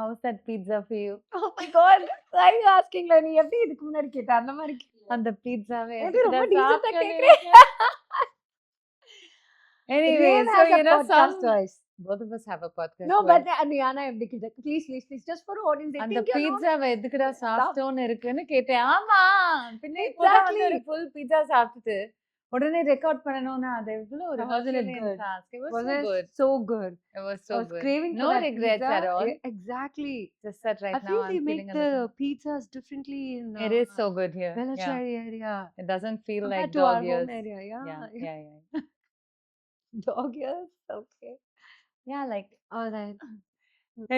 how's that pizza for you? Oh my god, why are you asking Lenny? எப்படி இதுக்கு முன்னாடி கேட்டா அந்த மாதிரி அந்த பீட்சாவே எப்படி ரொம்ப எதுக்குடா டீசென்ட்டா சாப்பிட்டேன்னு கேக்குறேன். Anyway, Rave so has a you know podcast some twice. both of us have a podcast. No, twice. but Anna, எப்படி கேட்டேன்? Please, just for audience. They அந்த think you're not. பீட்சாவை எதுக்குடா சாப்பிட்டோன்னு இருக்குன்னு கேட்டேன். ஆமா, பின்ன இப்பதான் வந்து ஒரு full pizza சாப்பிட்டுட்டு உடனே ரெக்கார்ட் பண்ணணும்னா அது எவ்வளவு ஒரு Wasn't it Herculean good? task. It was Wasn't so good. it so good? It was I so was good. craving No for that regrets pizza. at all. Exactly. Just that right I now feel they I'm make feeling a the little. pizzas differently in It is so good here. Yeah. Velachery area. It doesn't feel Compared like to our dog home ears. area. Yeah. Dog ears? Okay. Yeah, like All right.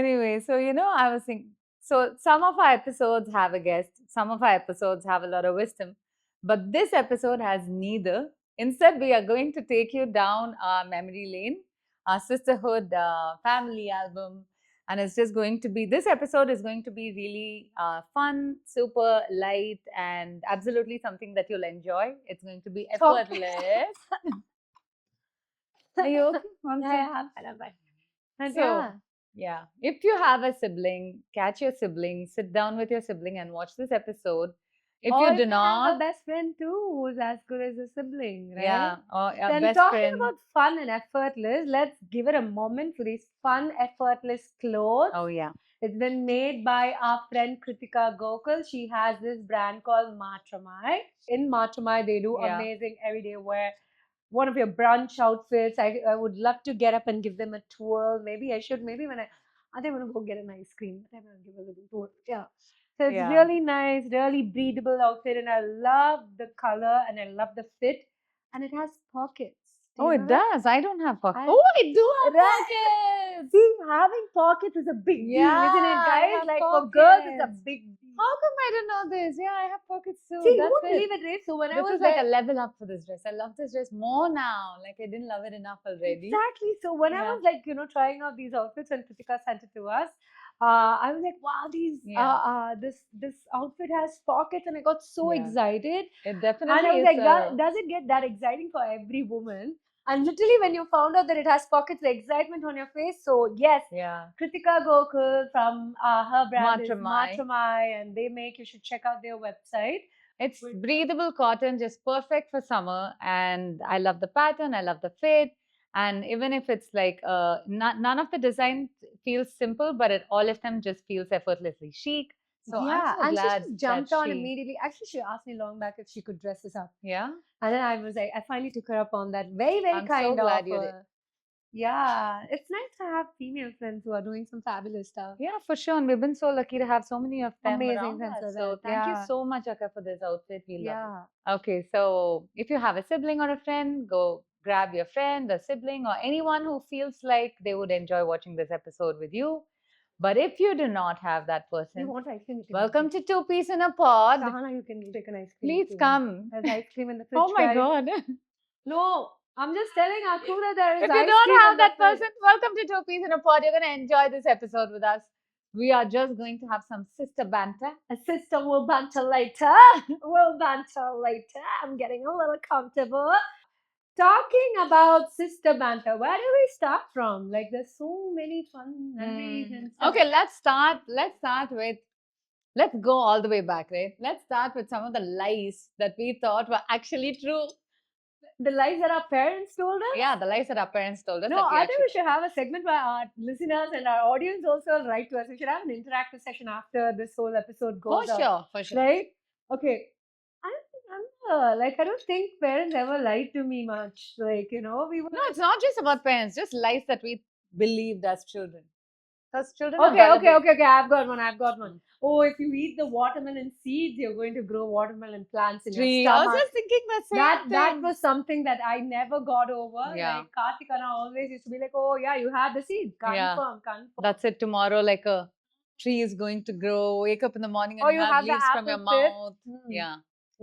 anyway, so you know, I was thinking, so some of our episodes have a guest, some of our episodes have a lot of wisdom, but this episode has neither. Instead, we are going to take you down our memory lane, our sisterhood family album, and it's just going to be, this episode is going to be really fun, super light, and absolutely something that you'll enjoy. It's going to be effortless. Are you okay? Yeah, I'm fine. And So, yeah, if you have a sibling, catch your sibling, sit down with your sibling and watch this episode. If or you if do have not, a best friend too who's as good as a sibling, right? yeah, or a Then best talking friend. about fun and effortless, let's give it a moment for these fun, effortless clothes. Oh, yeah. It's been made by our friend Kritika Gokul. She has this brand called Matramai. In Matramai, they do Yeah. amazing everyday wear. One of your brunch outfits. I would love to get up and give them a tour. Maybe I should. Maybe when I think I'm gonna go get an ice cream. I'm gonna give a little tour. Yeah. So it's Yeah. really nice, really breathable outfit, and I love the color and I love the fit, and it has pockets. Do Oh, you it know that? does. I don't have pockets. I- Oh, I do have Right. pockets. See, having pockets is a big deal, isn't it, Yeah, I guys? have Like for girls, it's a pockets. big deal. How come I didn't know this? Yeah, I have pockets too. See, you That's won't it. believe it, right? So when I This was is like there, a level up for this dress. I love this dress more now. Like I didn't love it enough already. exactly. So when I Yeah. was like, trying out these outfits and Kritika sent it to us, I was like, wow, this outfit has pockets, and I got so Yeah. excited. It And definitely I was is like, a- does it get that exciting for every woman? And literally, when you found out that it has pockets, the excitement on your face. So yes, yeah. Kritika Gokul from her brand is Matramai. Matramai, and they make. You should check out their website. It's breathable cotton, just perfect for summer. And I love the pattern, I love the fit. And even if it's like none of the design feels simple, but all of them just feels effortlessly chic. So yeah, I'm so and glad she just jumped on she, immediately. Actually, she asked me long back if she could dress us up, yeah. and then I was like, I finally took her up on that. Very, very I'm so kind glad of you did. her. Yeah, it's nice to have female friends who are doing some fabulous stuff. Yeah, for sure. And we've been so lucky to have so many of them Amazing around friends us. are So there. thank you Yeah. so much, Akka, for this outfit. We love Yeah. it. Okay, so if you have a sibling or a friend, go grab your friend, a sibling, or anyone who feels like they would enjoy watching this episode with you. But if you do not have that You person, want ice cream? You can welcome take to Two Piece in a Pod. Sahana, you can take an ice cream. Please too. come. There's ice cream in the fridge. Oh my guys. God. No, I'm just telling Aku that there is If ice you don't cream have in the that fridge. person, welcome to Two Piece in a Pod. You're going to enjoy this episode with us. We are just going to have some sister banter. A sister will banter later. We'll banter later. I'm getting a little comfortable. Talking about sister banter, where do we start from? Like, there's so many fun memories and stuff. Okay, let's start with, let's go all the way back, right? Let's start with some of the lies that we thought were actually true. The lies that our parents told us? Yeah, the lies that our parents told us. No, that we I think actually we should have a segment where our listeners and our audience also write to us. We should have an interactive session after this whole episode goes out. For sure. Right? Okay. I don't think parents ever lied to me much. Like, we were. No, it's not just about parents, just lies that we believed as children. Because children Okay. are gullible. I've got one. Oh, if you eat the watermelon seeds, you're going to grow watermelon plants in Tree. your I stomach. was just thinking the same That thing. was something that I never got over. Yeah. Like Karthikana always used to be like, oh yeah, you had the seed. Confirm. That's it. Tomorrow, like a tree is going to grow. Wake up in the morning and Or you have the leaves from your apple pit. mouth. Hmm. Yeah.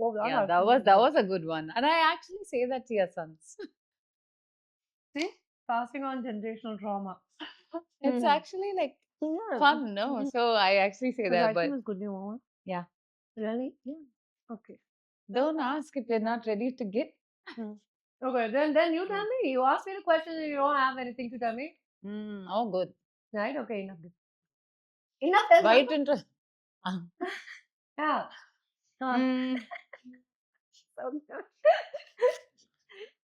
Oh, Yeah, that was a good one. And I actually say that to your sons. See? Passing on generational trauma. It's actually like fun, no? So I actually say that, but was good, yeah. Really? Yeah. Okay. Don't ask if you're not ready to get. Okay, then you tell me. You asked me the question and you don't have anything to tell me. Oh, good. Right? Okay, enough. Enough. Right into. Yeah. Mm,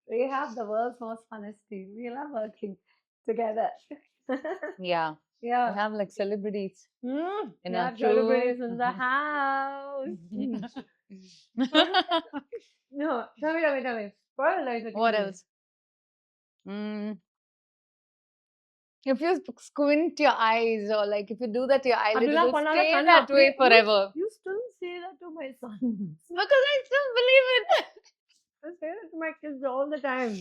We have the world's most funnest team. We love working together. yeah. We Yeah. have like celebrities in We our have crew. celebrities in the house. No, tell me. What are lies that you What do? else? Mm, if you squint your eyes or like if you do that to your eyelid, it Abdullah will Panala stay Kanna, that way forever. You still say that to my son. Because I still believe it. I say that to my kids all the time.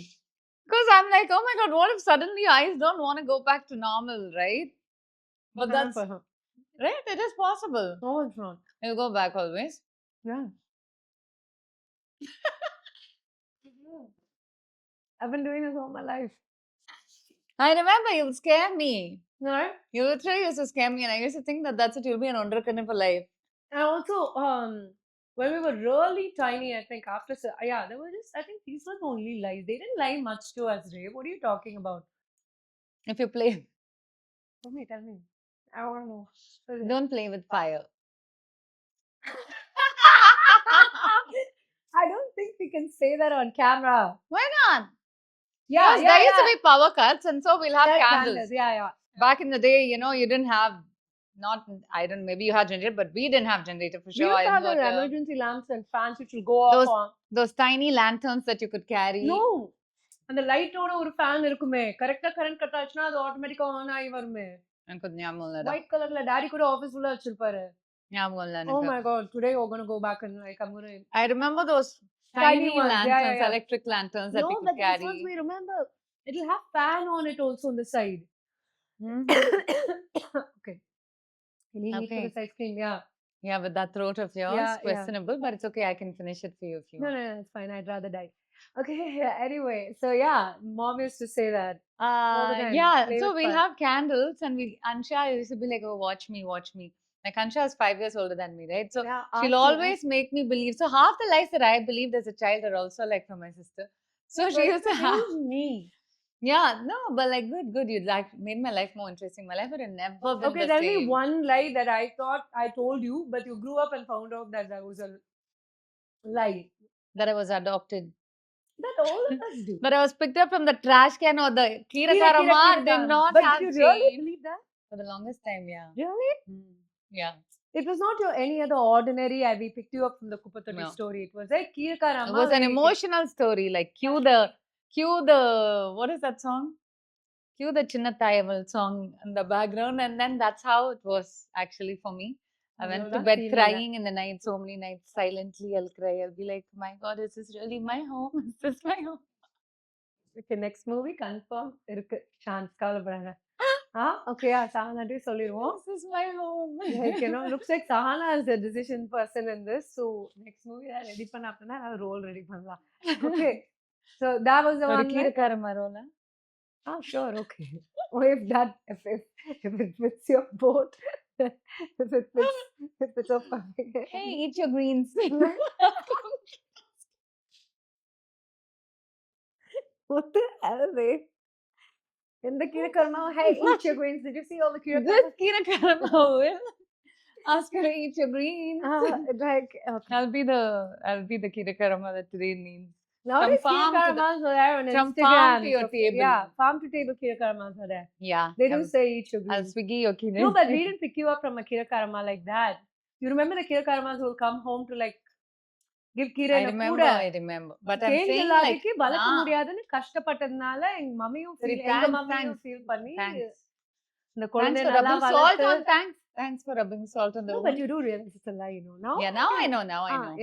Because I'm like, oh my god, what if suddenly your eyes don't want to go back to normal, right? But that's right, it is possible. No, it's not. You go back always. Yeah. I've been doing this all my life. I remember you would scare me. No? You literally used to scare me, and I used to think that that's it, you'll be an undercurrent for life. And also, when we were really tiny, I think after yeah, there were just, I think these were the only lies. They didn't lie much to us, Ray. What are you talking about? If you play, Tell me. I want to know. What is it? don't play with fire. I don't think we can say that on camera. Why not? Yeah, Because there used to be power cuts, and so we'll have There are candles. Yeah. Back in the day, you know, you didn't have, not, I don't, maybe you had generator, but we didn't have generator for We sure. used to have the Inverter. emergency lamps and fans which will go off on. Those tiny lanterns that you could carry. No. அந்த லைட்டோட ஒரு fan இருக்குமே கரெக்ட்டா current cut ஆச்சுனா அது ஆட்டோமேட்டிக்கா on ஆகி வருமே எனக்கு ஞாபகம் இல்லடா. ஒயிட் கலர்ல டாடி கூட ஆபீஸ் உள்ள வச்சிருப்பாரு. ஞாபகம் இல்ல Oh எனக்கு. my god, today we're going to go back and like I'm going to I remember those Tiny tiny ones, yeah, lanterns, yeah. electric lanterns that No, we but could these carry. ones we remember. It'll have fan on it also on the side. Mhm. Okay. Can you eat for Okay. this ice cream? Yeah. Yeah, with that throat of yours, Yeah, yeah. questionable, but it's okay. I can finish it for you if you No, want. no, no, it's fine. I'd rather die. Okay, anyway, so yeah, mom used to say that. all the time. Yeah, Play so with we'll fire. have candles, and Ansha used to be like, oh, watch me, watch me. Like Ansha is 5 years older than me, right? So Yeah, she'll Auntie, always make me believe. So half the lies that I believed as a child are also like from my sister. So But she used to have. it was me. Yeah, no, but like good. You like made my life more interesting. My life would have never been Okay, the tell me same. one lie that I thought I told you, but you grew up and found out that that was a lie. That I was adopted. That all of us do. But I was picked up from the trash can or the Kira Kira, Karama Kira. did not But have you really changed. believe that? For the longest time, yeah. Really? Yeah. It was not your any other ordinary. We picked you up from the Kupatati No. story. It was like Kirkarama. It was an emotional story. Like cue the what is that song? Cue the Chinnatayamal song in the background, and then that's how it was actually for me. I went to bed crying in the night, so many nights silently. I'll cry. I'll be like, my God, is this really my home? Is this my home? Okay, next movie confirm இருக்கு chance கவலைப்படாத. Okay, Sahana சொல்லிடுவோம். This is my home. Like, you know, looks like Sahana is the decision person in this. So next movie ready பண்ண அப்படின்னா role ready பண்ணலாம். Okay. So that was the one. Kirakarama role. Sure, okay. Or if it fits your boat, if it's okay. Hey, eat your greens. What the hell, Ray? In the Kirakarma, hey, eat your greens. Did you see all the Kirakarma? This Kirakarama will ask her to eat your greens. Like, okay. I'll be the Kirakarama that today needs. Nowadays, farm to the- Kirakarmas are there on from Instagram. farm to your table. Yeah, farm to table Kirakarmas are there. Yeah. They do say eat your I'll greens. Swiggy your Kira. No, but we didn't pick you up from a Kirakarama like that. You remember the Kirakaramas who will come home to like give Kira I remember. But I'm saying like, வளர்க்க முடியாதுன்னு கஷ்டப்பட்டதுனால எங்க மம்மியும் எங்க மம்மியும் feel பண்ணி இந்த குழந்தை நல்லா வளர்த்து Thanks for rubbing salt on the wound. But you do realize it's a lie, you know. Now? Yeah, now I know.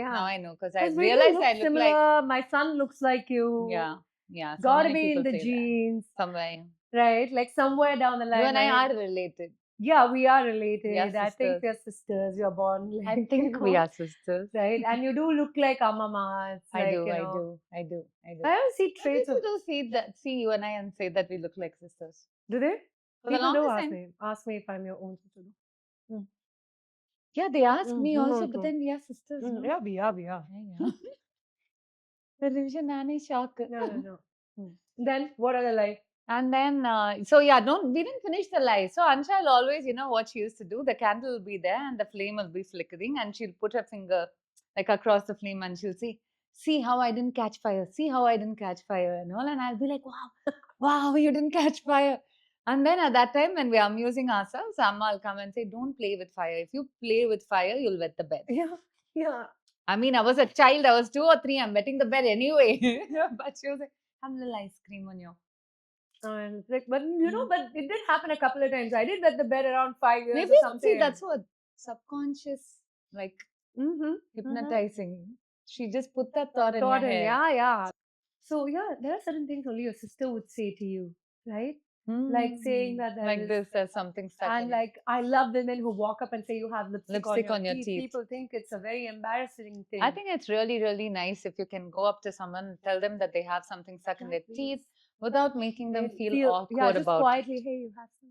Yeah. Now I know because I realized I look similar. like My son looks like you. Yeah. So Gotta many be in people the say genes. that. Somewhere. Right? Like somewhere down the line. You and I are related. Yeah, we are related. We are I think we are sisters. You're born. Like, I think we are sisters. Right? And you do look like Amama. It's I like, do. you I know, do. I do. I do. I don't see traits of. People do see you and I and say that we look like sisters. Do they? For the People do longest ask me if I'm your own sister. Yeah, they ask me also, but then we are sisters. No? Yeah, we are. Yeah. The revision nane shock. No. Then what are the life? And then, so yeah, we didn't finish the lie. So Ansha will always, what she used to do, the candle will be there and the flame will be flickering, and she'll put her finger like across the flame and she'll say, see how I didn't catch fire, see how I didn't catch fire and all. And I'll be like, wow, wow, you didn't catch fire. And then at that time, when we are amusing ourselves, Amma will come and say, don't play with fire. If you play with fire, you'll wet the bed. Yeah, yeah. I mean, I was a child, I was 2 or 3, I'm wetting the bed anyway. But she was like, have a little ice cream on your. And it's like, but but it did happen a couple of times. I did wet the bed around 5 years Maybe or something. see that's what subconscious, like Mm-hmm. hypnotizing. She just put that thought in your Thought in, head. yeah. So yeah, there are certain things only your sister would say to you, right? Like saying that there like is, this, there's something stuck and in like I love women who walk up and say you have lipstick, Lipstick on your teeth. People think it's a very embarrassing thing. I think it's really, really nice if you can go up to someone and tell them that they have something stuck in their teeth without making them feel awkward just about it. quietly, hey, you have some.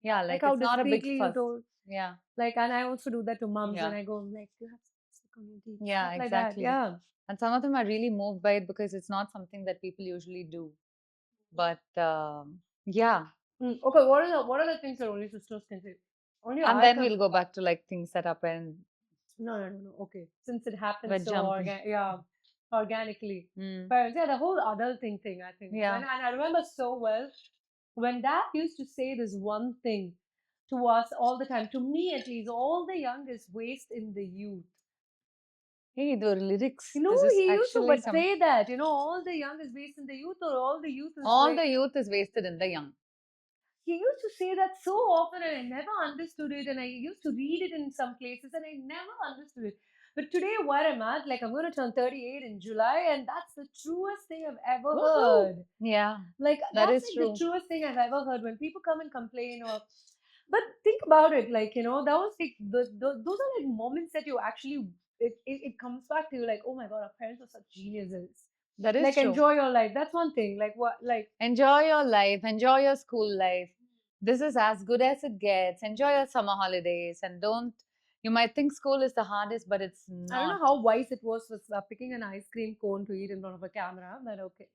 Yeah, like how it's not a big discreetly fuss. told. Yeah, Like, and I also do that to moms Yeah. when I go like, you have lipstick on your teeth. yeah, Stuff like that. exactly. Yeah. And some of them are really moved by it because it's not something that people usually do. But yeah, Okay, what are the things that only sisters can say? Only and I then can. we'll go back to like things that happen. No. Okay, since it happens We're so jumping. organically. Mm. Parents, yeah, the whole adulting thing. I think. Yeah. And I remember so well when Dad used to say this one thing to us all the time. To me, at least, all the young is waste in the youth. Hey, the lyrics. You know, This is he used to actually but say that. All the young is waste in the youth, or all the youth is all the youth is wasted in the young. he used to say that so often and I never understood it, and I used to read it in some places and I never understood it. But today where I'm at, like I'm going to turn 38 in July, and that's the truest thing I've ever heard. Yeah, Like that that's is like true. the truest thing I've ever heard when people come and complain or but think about it, like that was like those are like moments that you actually it comes back to you like, oh my god, our parents are such geniuses. That is Like true. enjoy your life. That's one thing. Like what like Enjoy your life, enjoy your school life. This is as good as it gets. Enjoy your summer holidays and don't. You might think school is the hardest, but it's I don't know not. how wise it was for picking an ice cream cone to eat in front of a camera, but okay.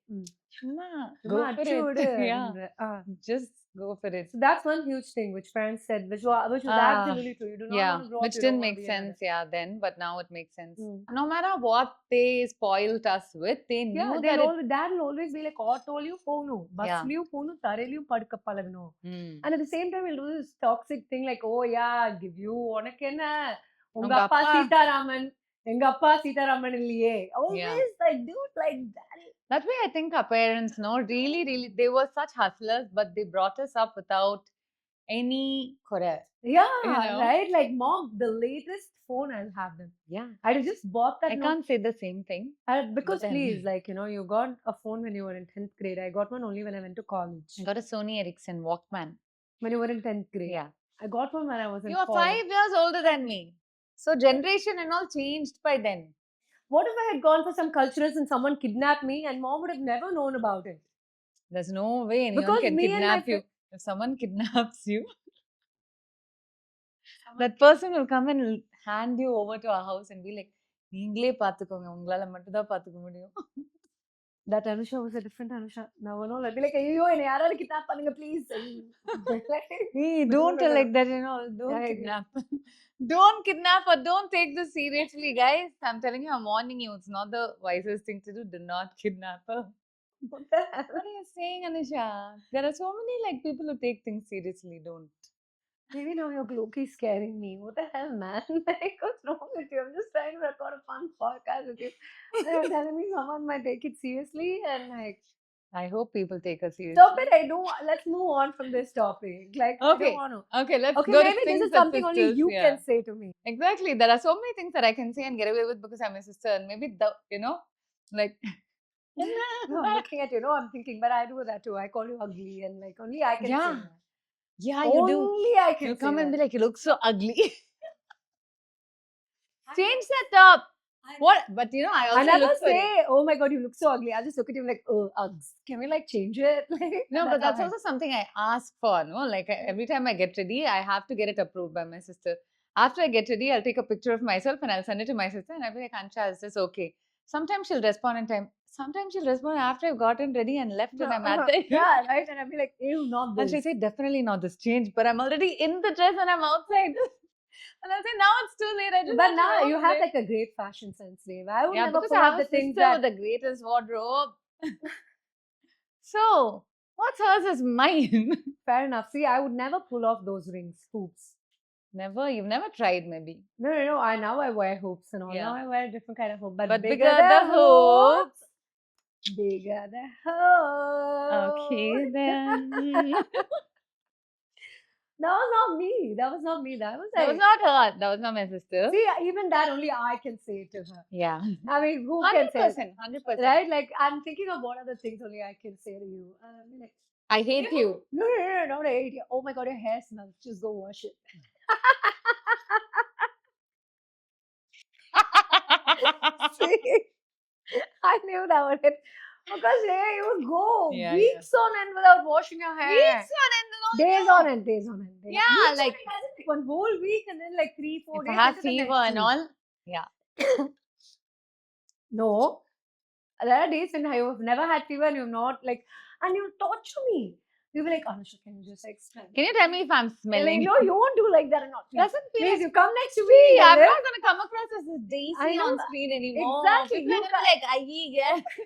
Chumma, Chumma go for அடிச்சு it. விடு. Yeah, And, just go for it. so that's one huge thing which parents said, which was Ah, absolutely true. You do not Yeah, want to grow up. which You don't didn't want to make be another. sense, yeah, then, but now it makes sense. Mm. No matter what they spoiled us with, they knew Yeah, that dad will always be like, ஆட்டோலயும் போகணும், பஸ்லயும் போகணும், தரையிலயும் படுக்க பழகணும். And at the same time, we'll do this toxic thing like, oh yeah, give you உனக்கு என்ன உங்க உங்க அப்பா அப்பா. சீதாராமன் எங்க அப்பா சீதாராமன் இல்லையே. Always like dude, like that. That way, I think our parents, no, really, really, they were such hustlers, but they brought us up without any correct. Yeah, know? right. Like mom, the latest phone I'll have them. Yeah, I just bought that. I can't say the same thing. Because but then- please, like you got a phone when you were in 10th grade. I got one only when I went to college. I got a Sony Ericsson Walkman. When you were in 10th grade. Yeah, I got one when I was in you are college. 5 years older than me, so generation and all changed by then. What if I had gone for some culturals and someone kidnapped me and mom would have never known about it? There's no way anyone Because can me and my kidnap you. If someone kidnaps you, that person will come and hand you over to our house and be like, நீங்களே பார்த்துக்கோங்க உங்களால மட்டும் தான் பார்த்துக்க முடியும். That Anusha was a different Anusha. Now, I'll be like, "Ayyo, enna yaaraadu kidnap pannunga, please." Hey, don't tell like that, Don't Yeah, kidnap. Don't kidnap or don't take this seriously, guys. I'm telling you, I'm warning you. It's not the wisest thing to do. Do not kidnap her. What the hell? What are you saying, Anisha? There are so many like people who take things seriously. Don't. Maybe now you're low-key scaring me. What the hell, man? Like, what's wrong with you? I'm just trying to record a fun podcast with you. And you're telling me someone might take it seriously and like. I hope people take us seriously. Stop it! I don't. Let's move on from this topic. Like, I Okay. don't want to. Okay, let's Okay, go to maybe things this is that something only sisters- you yeah. can say to me. Exactly. There are so many things that I can say and get away with because I'm a sister. And maybe like. No, I'm looking at you. No, I'm thinking, but I do that too. I call you ugly, and like only I can Yeah. say that. Yeah, you do. Only I can You'll say come and that. be like, you look so ugly. Change that top. What? But I also I never look for say, it. "Oh my god, you look so ugly." I'll just look at you like, "Oh, Uggs. Can we like change it?" Like, No, but that's how I- also something I ask for. No, like every time I get ready, I have to get it approved by my sister. After I get ready, I'll take a picture of myself and I'll send it to my sister, and I'll be like, Ansha, is this okay? Sometimes she'll respond in time. sometimes she'll respond after I've gotten ready and left and I'm at the Yeah, right. And I'll be like, ew, not And she'll this. say, definitely not this change, but I'm already in the dress and I'm outside. And I'll say, now it's too late. I just But have to now go you home have today." like a great fashion sense, Dave. I would Yeah, never because pull I off have the a things sister with that. the greatest wardrobe. So, what's hers is mine. Fair enough. See, I would never pull off those rings, hoops. Never, you've never tried maybe. No. I wear hoops and all. Yeah. Now I wear a different kind of hoop. But But bigger bigger the the hoops, hoops. bigger the hoops. Okay then. That was not me. That was not me. That was That was like. not her. That was not my sister. See, even that only I can say to her. Yeah. I mean, who can say it? 100%. 100%. Right? Like, I'm thinking of what other things only I can say to you. Like, I hate you. no, not I hate you. Oh my god, your hair smells. Just go wash it. See, I knew that would hit. Because hey, you would go Yeah, weeks on end without washing your hair. Weeks on end and all. Days no. on end, days on end. Yeah, weeks like- on end, as in, like one whole week and then like 3-4 If days. I have into the fever next and week. all, yeah. No, there are days when I've never had fever and you've not like, and you torture me. You'll be like, Anusha, can you just like smell? Can you tell me if I'm Like, smelling? no, you won't do like that and not. Doesn't feel Please, like you come next to me. See, in the I'm lift. not gonna come across as a Daisy I know on that. screen anymore. Exactly, People are you gonna be like, yeah.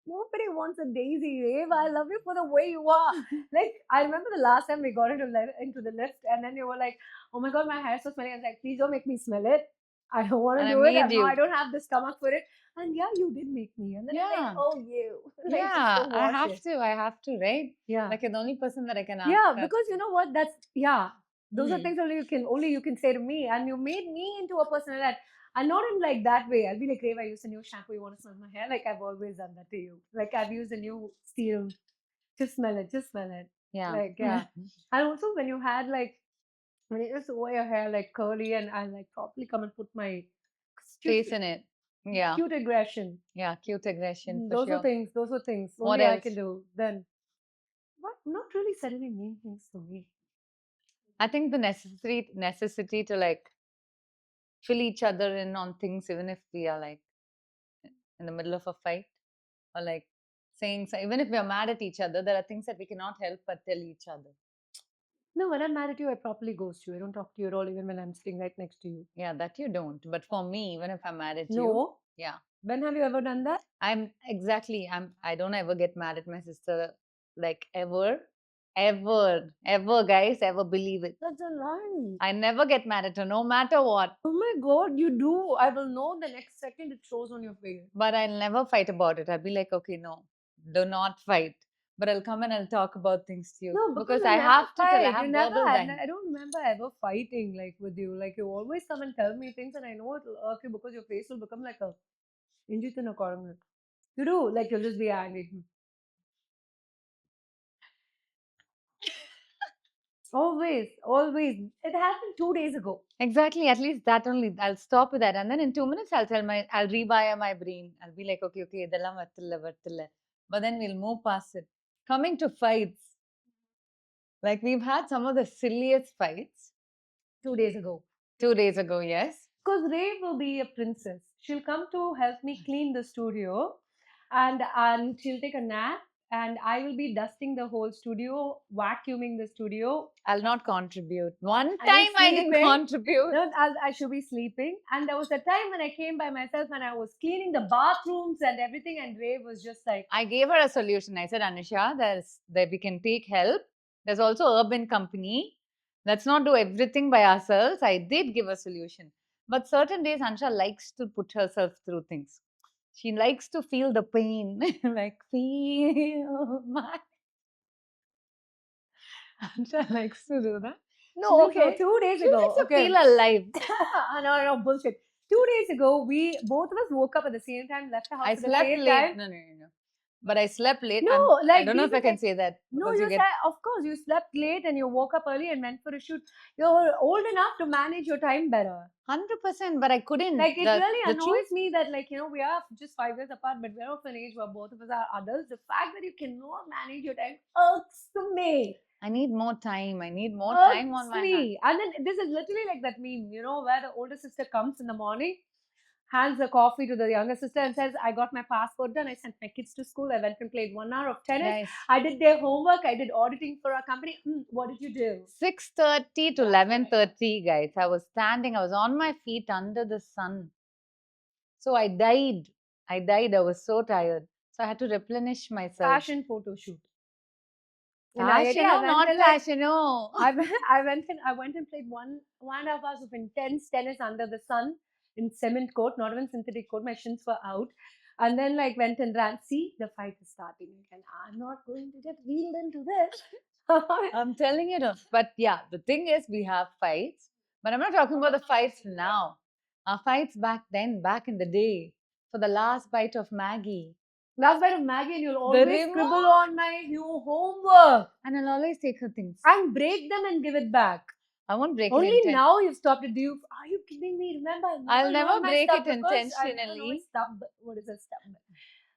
Nobody wants a daisy, Rave. I love you for the way you are. Like, I remember the last time we got into the lift, and then you were like, "Oh my god, my hair is so smelly." I was like, "Please don't make me smell it. I don't want to And I do it. made you. I don't have the stomach for it." And yeah, you did make me. And then I'm Yeah. like, "Oh, you." Like, just Yeah, go I wash have it. to. I have to, right? Yeah. Like you're the only person that I can ask. Yeah, that. because you know what? That's yeah. Those are Hmm. things only you can say to me, and you made me into a person like that. And not in like that way. I'll be like, Rave, I used a new shampoo. You want to smell my hair? Like I've always done that to you. Like I've used a new serum. Just smell it. Just smell it. Yeah. Like yeah. And also when you had like when you just wear your hair like curly, and I like properly come and put my Face in it. Yeah. cute aggression. Yeah, cute aggression for Those sure. are things. Those are things. What Only I else? can do. Then, what? Not really said any mean things to me. I think the necessity to like fill each other in on things, even if we are like in the middle of a fight or like saying so, even if we are mad at each other, there are things that we cannot help but tell each other. No, when I'm mad at you, I properly ghost you. I don't talk to you at all, even when I'm sitting right next to you. Yeah, that you don't. But for me, even if I'm mad at you, No. yeah, When have you ever done that? I don't ever get mad at my sister, like ever, guys, ever believe it. That's a lie. I never get mad at her, no matter what. Oh my god, you do. I will know the next second it shows on your face. But I'll never fight about it. I'll be like, okay, no, do not fight. But I'll come and I'll talk about things to you. No, because you I never have to tell. I fight. have You never verbal had. time. I don't remember ever fighting like with you. Like you always come and tell me things, and I know it'll irk you because your face will become like a injit in a corner. You do. Like you'll just be angry. Always, always. It happened 2 days ago. Exactly. At least that only. I'll stop with that. And then in 2 minutes, I'll rewire my brain. I'll be like, okay, idella vattilla. But then we'll move past it. Coming to fights. Like we've had some of the silliest fights 2 days ago. 2 days ago, yes. Because Ray will be a princess. She'll come to help me clean the studio, and she'll take a nap, and I will be dusting the whole studio, vacuuming the studio. I'll not contribute. One I time I didn't sleeping. contribute. No, I should be sleeping. And there was a time when I came by myself and I was cleaning the bathrooms and everything, and Ray was just like, I gave her a solution. I said, Anisha, that we can take help. There's also Urban Company. Let's not do everything by ourselves. I did give a solution. But certain days, Anisha likes to put herself through things. She likes to feel the pain. Like, feel my. Anisha likes to do that. no, She okay, 2 days She ago. likes to Okay. feel alive. No, bullshit. 2 days ago, we both of us woke up at the same time, left the house I at the slept same late. time. No. But I slept late. No, I like don't know if these I are can things- say that. No, because you get said, of course, you slept late and you woke up early and went for a shoot. You're old enough to manage your time better. 100%, but I couldn't. Like, it really the annoys truth- me that, like, we are just 5 years apart, but we're of an age where both of us are adults. The fact that you cannot manage your time irks me. I need more time. I need more time on Irks my hands. me. And then this is literally like that meme, where the older sister comes in the morning hands the coffee to the younger sister and says, I got my passport done. I sent my kids to school. I went and played 1 hour of tennis. Nice. I did their homework. I did auditing for our company. What did you do? 6:30 to 11:30, guys. I was standing, I was on my feet under the sun. So I died. I was so tired. So I had to replenish myself. Fashion photo shoot. In Fashion, IIT, I no, went not and, like, fashion, no. I went and played 1.5 hours of intense tennis under the sun in cement court, not even synthetic court. My shins were out. And then like went and ran. See, the fight is starting again. I'm not going to get reeled into this. I'm telling you, no. But yeah, the thing is, we have fights. But I'm not talking about the fights now. Our fights back then, back in the day, for the last bite of Maggie. Last bite of Maggie, and you'll The always remote. scribble on my new homework And I'll always take her things. and break them and give it back. I won't break Only it now you've stopped it. Are you kidding me? Remember, I'll never loan my break stuff it because I never intentionally. loan stuff. What is a stuff?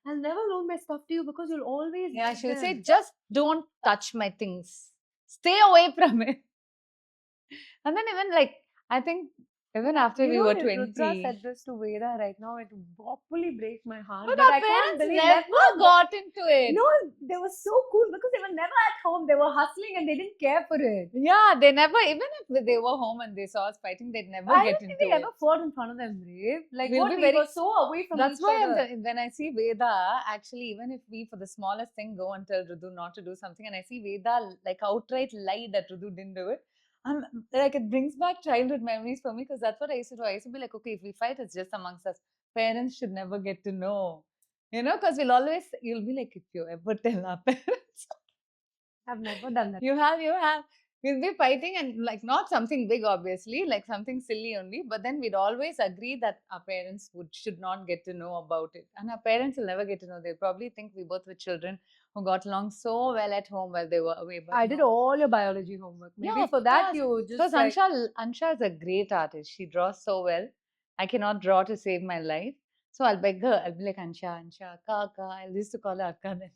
I'll never loan my stuff to you because you'll always. Yeah, get she'll say, them. just don't touch my things. Stay away from it. And then even like, I think even after we know, were if Rudra 20. said this to Veda right now, it would properly break my heart. But But our I can't parents believe never got into it. No, they were so cool because they were never at home. They were hustling and they didn't care for it. Yeah, they never, even if they were home and they saw us fighting, they'd never I get don't think into they it. ever fought in front of them, Brave. Like, We'll what, be we very- were so away from That's each why other. when I see Veda, actually, even if we, for the smallest thing, go and tell Rudu not to do something, and I see Veda like outright lie that Rudu didn't do it, I'm like, it brings back childhood memories for me because that's what I used to do. I used to be like, okay, if we fight, it's just amongst us. Parents should never get to know, because you'll be like, if you ever tell our parents. I've never done that. You have. We'll be fighting and like not something big, obviously, like something silly only. But then we'd always agree that our parents should not get to know about it. And our parents will never get to know. They'll probably think we both were children who got along so well at home while they were away. But I did no. all your biology homework. Maybe Yeah, for that of you just because like, Ansha is a great artist. She draws so well. I cannot draw to save my life. So I'll beg her. I'll be like, Ansha, Kaka. I used to call her Akka then.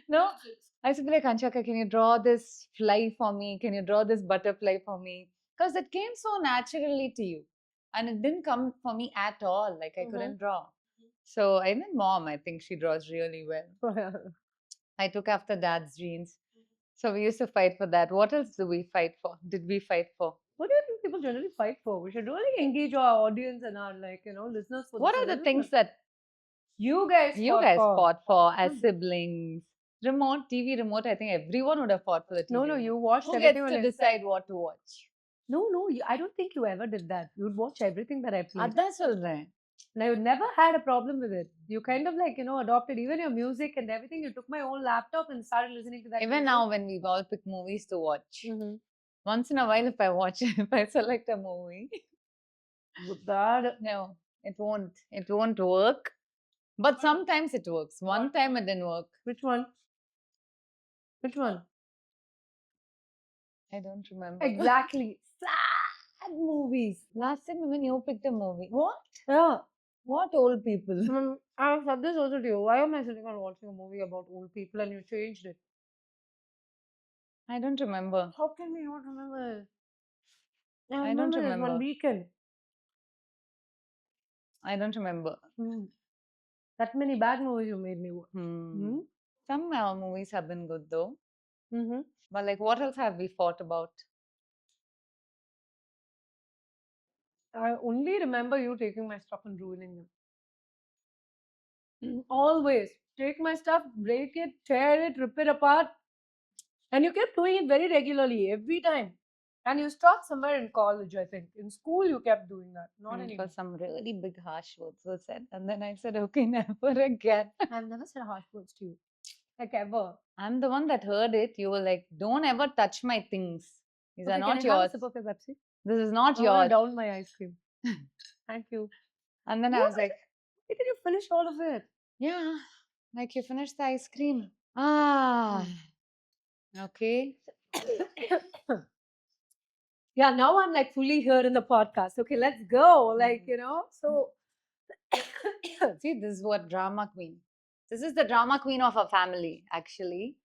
No, I used to be like, Anshaka, can you draw this fly for me? Can you draw this butterfly for me? Because it came so naturally to you. And it didn't come for me at all. Like I couldn't draw. So even mom, I think she draws really well. I took after dad's genes. So we used to fight for that. What else do we fight for? Did we fight for? what do you think people generally fight for? We should really engage our audience and our listeners for What this are a the little things bit. that You guys fought for as Hmm. siblings? Remote, TV remote, I think everyone would have fought for the TV No, remote. you watched Who everything. gets to decide what to watch? No, I don't think you ever did that. You'd watch everything that I played. Adan solren. And I never had a problem with it. You kind of adopted even your music and everything. You took my own laptop and started listening to that. Even now, when we've all picked movies to watch, Mm-hmm. once in a while, if I watch, if I select a movie, no, it won't. It won't work. But sometimes it works. One time it didn't work. Which one? Which one? I don't remember. Exactly. Sad movies. Last time when you picked a movie, what? Yeah. What old people? I said this also to you. Why am I sitting and watching a movie about old people and you changed it? I don't remember. How can we not remember it? I don't this remember. one weekend. I don't remember. That many bad movies you made me watch. Some movies have been good though. Mm-hmm. But like, what else have we fought about? I only remember you taking my stuff and ruining them. Always. Take my stuff, break it, tear it, rip it apart. And you kept doing it very regularly, every time. And you stopped somewhere in college, I think. In school, you kept doing that. Not anymore. Because some really big harsh words were said. And then I said, okay, never again. I've never said harsh words to you. Like ever. I'm the one that heard it. You were like, don't ever touch my things. These are not can I have a yours. sip of your Pepsi? This is not I wanna yours. down my ice cream. Thank you. And then I was like, Why did you finish all of it? yeah, like you finished the ice cream. Ah, okay. Yeah, now I'm like fully here in the podcast. Okay, let's go. So See, this is what drama queen. This is the drama queen of our family, actually.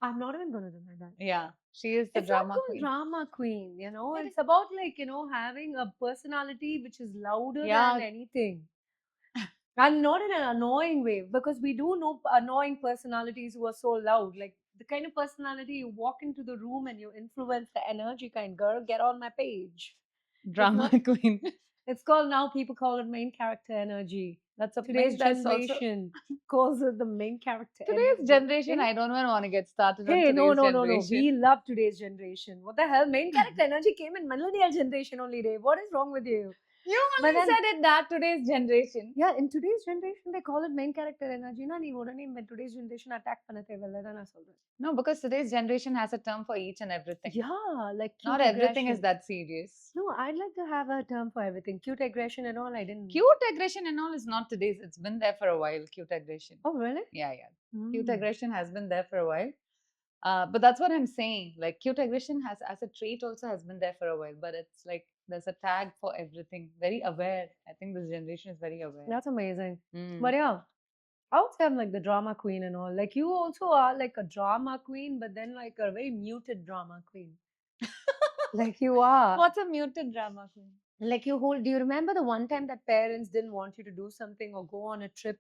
I'm not even going to deny that. Yeah, she is the It's not drama called queen. drama queen, you know. It It's about like, having a personality which is louder than Yeah, anything. And not in an annoying way, because we do know annoying personalities who are so loud. Like the kind of personality you walk into the room and you influence the energy kind. Girl, get on my page. It's drama not. queen. It's called, now people call it main character energy. That's a Today's that's also generation calls it the main character today's energy. generation. Eh? I don't even want to get started on Hey, no, today's no, no, no. generation. We love today's generation. What the hell? Main character energy came in millennial generation only, Dave. What is wrong with you? You But only then, said it that today's generation. yeah, in today's generation, they call it main character energy. Na, nee odane in today's generation attack panate vella na solren. No, because today's generation has a term for each and everything. Yeah, like cute Not everything is aggression. that serious. No, I'd like to have a term for everything. Cute aggression and all, I didn't. Cute aggression and all is not today's. It's been there for a while. Cute aggression. Oh, really? Yeah, yeah. Cute Mm. aggression has been there for a while. But that's what I'm saying. Like cute aggression has, as a trait, also has been there for a while. But it's like there's a tag for everything. Very aware. I think this generation is very aware. That's amazing. Mm. But yeah, I would say I'm like the drama queen and all. Like you also are like a drama queen, but then like a very muted drama queen. Like you are. What's a muted drama queen? Like you hold. Do you remember the one time that parents didn't want you to do something or go on a trip,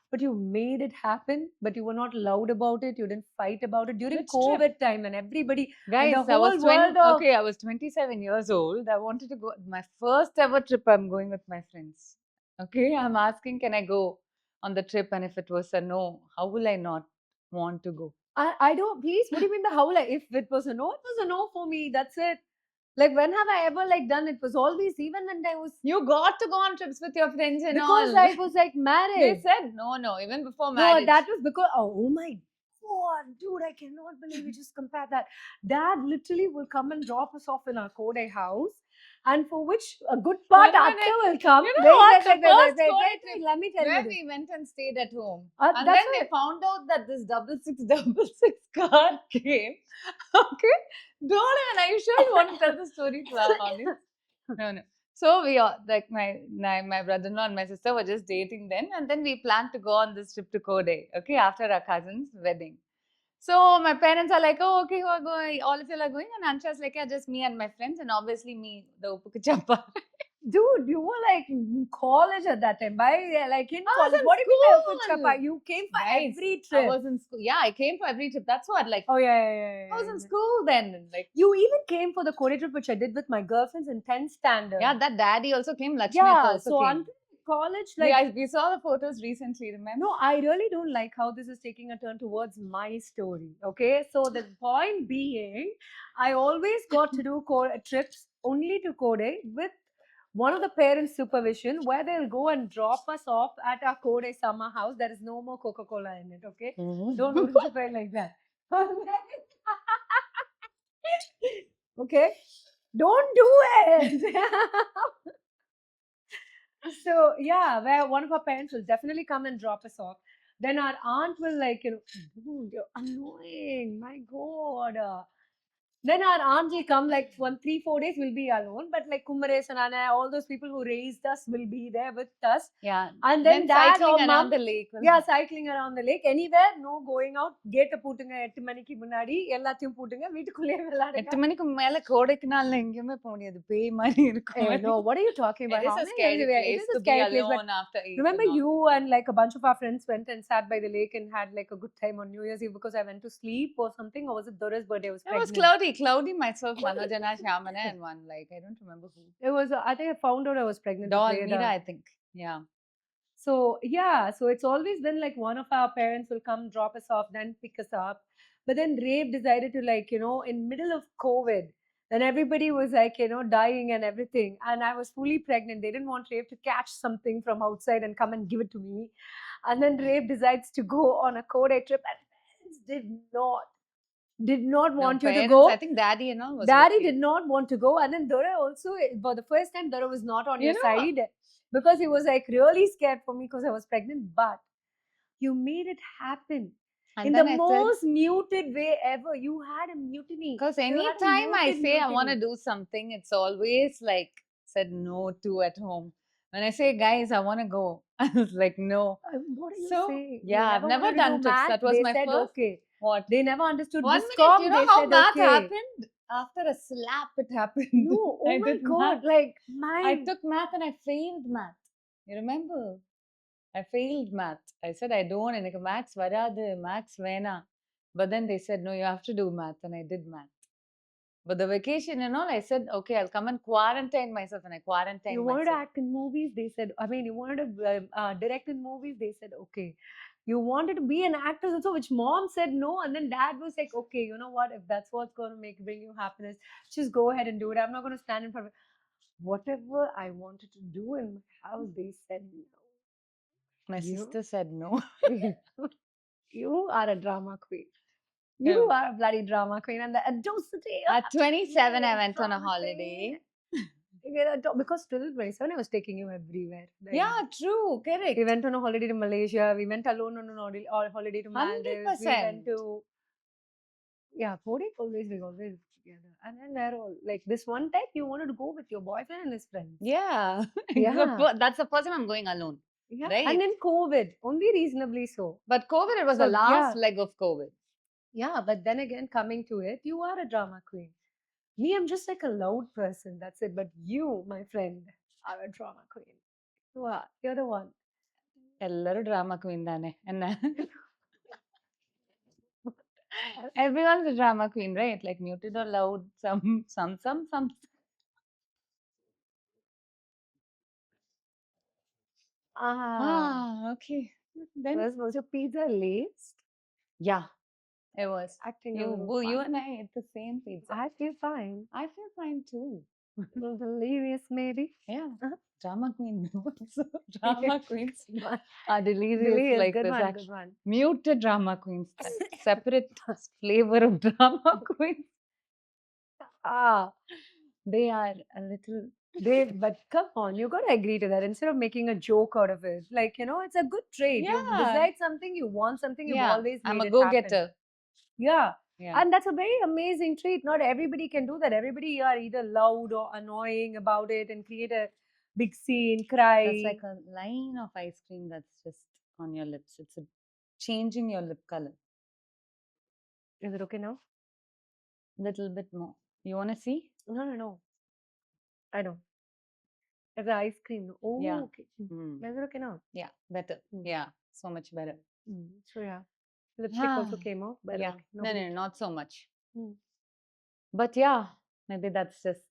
but you made it happen, but you were not loud about it, you didn't fight about it during Which COVID trip? time, and everybody, and Guys, the I was whole world of. okay. I was 27 years old. I wanted to go. My first ever trip. I'm going with my friends. Okay, I'm asking, can I go on the trip? And if it was a no, how will I not want to go? I don't. Please, what do you mean the how? Like, if it was a no, it was a no for me. That's it. Like, when have I ever like done? It was always, even when I was, You got to go on trips with your friends and because all. I was like They married. said no, no, even before No, marriage. that was because, oh my God, dude, I cannot believe you just compared that. Dad literally will come and drop us off in our Kode house, and for which a good part One Atta minute. will come. You know what? The first Kode Wait, trip let me tell where you this. we went and stayed at home. That's And then they found out that this double six double six car came. Okay. Don't even, are you sure you want to tell the story to our audience? No, no. So we all, like my brother-in-law and my sister were just dating then, and then we planned to go on this trip to Kode, okay, after our cousin's wedding. So my parents are like, oh, okay, who are going? All of you are going, and Ansha's like, yeah, just me and my friends, and obviously me, the Upukuchappa. Dude, you were like in college at that time. Like in I was college. in What do you mean by school. Chappa? You came for Guys, every I trip. was in school. Yeah, I came for every trip. That's what, like, Oh yeah. I was in school then. Like, You even came for the Kode trip, which I did with my girlfriends in 10th standard. yeah, that daddy also came. Lakshmi Yeah, also so came. until college, like, We saw the photos recently, remember? no, I really don't like how this is taking a turn towards my story. Okay, so the point being, I always got to do trips only to Kode with one of the parents' supervision, where they'll go and drop us off at our Kode summer house. There is no more Coca-Cola in it. Okay, don't identify like that. Okay, don't do it. So yeah, where one of our parents will definitely come and drop us off. Then our aunt will like, dude, you're annoying. My God. Then our aunt will come like 3-4 days. We'll be alone, but like Kumaresh and Anna, all those people who raised us will be there with us. Yeah. And then dad cycling or around mom, the lake. yeah, cycling around the lake. Anywhere, no going out. Gate பூட்டுங்க 8 மணிக்கு முன்னாடி எல்லாத்தையும் பூட்டுங்க வீட்டுக்குள்ளே விளையாடுங்க. 8 மணிக்கு மேல கோடைக்கானல்ல எங்கேயுமே போக முடியாது. பேய் மாதிரி இருக்கும். Hey, no, what are you talking about? It is How a many scary years ago? place It is a to be scary place, but alone after 8. remember and all. you and like a bunch of our friends went and sat by the lake and had like a good time on New Year's Eve because I went to sleep or something, or was it Dora's birthday? I was It was pregnant. cloudy, myself, Manojana, Shamana, and one, like, I don't remember who. It was, I think I found out I was pregnant. with Doll, Veda. Meera, I think. Yeah. So yeah, so it's always been like one of our parents will come drop us off, then pick us up. But then Rave decided to like, in middle of COVID, then everybody was like, dying and everything. And I was fully pregnant. They didn't want Rave to catch something from outside and come and give it to me. And then Rave decides to go on a Koday trip, and parents did not No, want you to parents, go. I think daddy and all was Daddy okay. did not want to go. And then Dora also, for the first time, Dora was not on You your know- side because he was like really scared for me because I was pregnant. But you made it happen And in then the I said, most muted way ever. You had a mutiny. because You had a anytime I muted say I want to mutiny. do something, it's always like said no to at home. When I say, guys, I want to go, I was like, no. What are you So, saying? yeah, You I've never wanted to done do trips. math? That was They my said first. okay. What? They never understood 1 minute. Viscom. You know They how said, math okay. happened? After a slap, it happened. No, oh I my did God. math. Like, I my. took math and I failed math. You remember? I failed math. I said, I don't. எனக்கு maths வராது. Maths வேணாம். But then they said, no, you have to do math. And I did math. But the vacation and all, I said, okay, I'll come and quarantine myself. And I quarantined You wanted to myself. act in movies, they said. I mean, you wanted to direct in movies, they said, okay. You wanted to be an actress also, which mom said no, and then dad was like, okay, you know what? If that's what's going to bring you happiness, just go ahead and do it. I'm not going to stand in front of it. Whatever I wanted to do in my house, they said no. My You- sister said no. You are a drama queen. You are a bloody drama queen, and the audacity. At 27, being I a went on a drama holiday. Because still 27, I was taking you everywhere. Like, Yeah, true. Correct. we went on a holiday to Malaysia. We went alone on a holiday to Maldives. We 100%. went to 4 days always we always together. And then they're all like this one time you wanted to go with your boyfriend and his friends. Yeah. Yeah. That's the first time I'm going alone. Yeah. Right. And then COVID, only reasonably so. But COVID, it was So, the last yeah. leg of COVID. Yeah, but then again, coming to it, you are a drama queen. Me, I'm just like a loud person. That's it. But you, my friend, are a drama queen. You are. You're the one. ಎಲ್ಲರೂ drama queen தானே என்ன everyone's a drama queen, right? Like muted or loud, some. Okay. Then Was your pizza laced? yeah, it was. Acting a You little you fun. and I ate the same pizza. I feel fine. I feel fine too. A little delirious, maybe. Yeah. Uh-huh. Drama queen. Drama queens One. are delirious Delirious, like good this. one, Actually. good one. Muted drama queens. That separate flavor of drama queens. Ah, They are a little. but come on, you got to agree to that instead of making a joke out of it. Like, it's a good trait. You Yeah. decide something, you want something, you've Yeah. always I'm made a it happen. go-getter. Yeah. Yeah. And that's a very amazing trait. Not everybody can do that. Everybody are either loud or annoying about it and create a big scene, cry. That's like a line of ice cream that's just on your lips. It's a changing your lip color. Is it okay now? Little bit more. You want to see? No. I know. It's the ice cream. Oh, Yeah. okay. Mm. Is it okay now? Yeah, better. Mm. Yeah, so much better. So yeah, lipstick also came off, but Yeah. okay, No, not so much. Mm. But yeah, maybe that's just.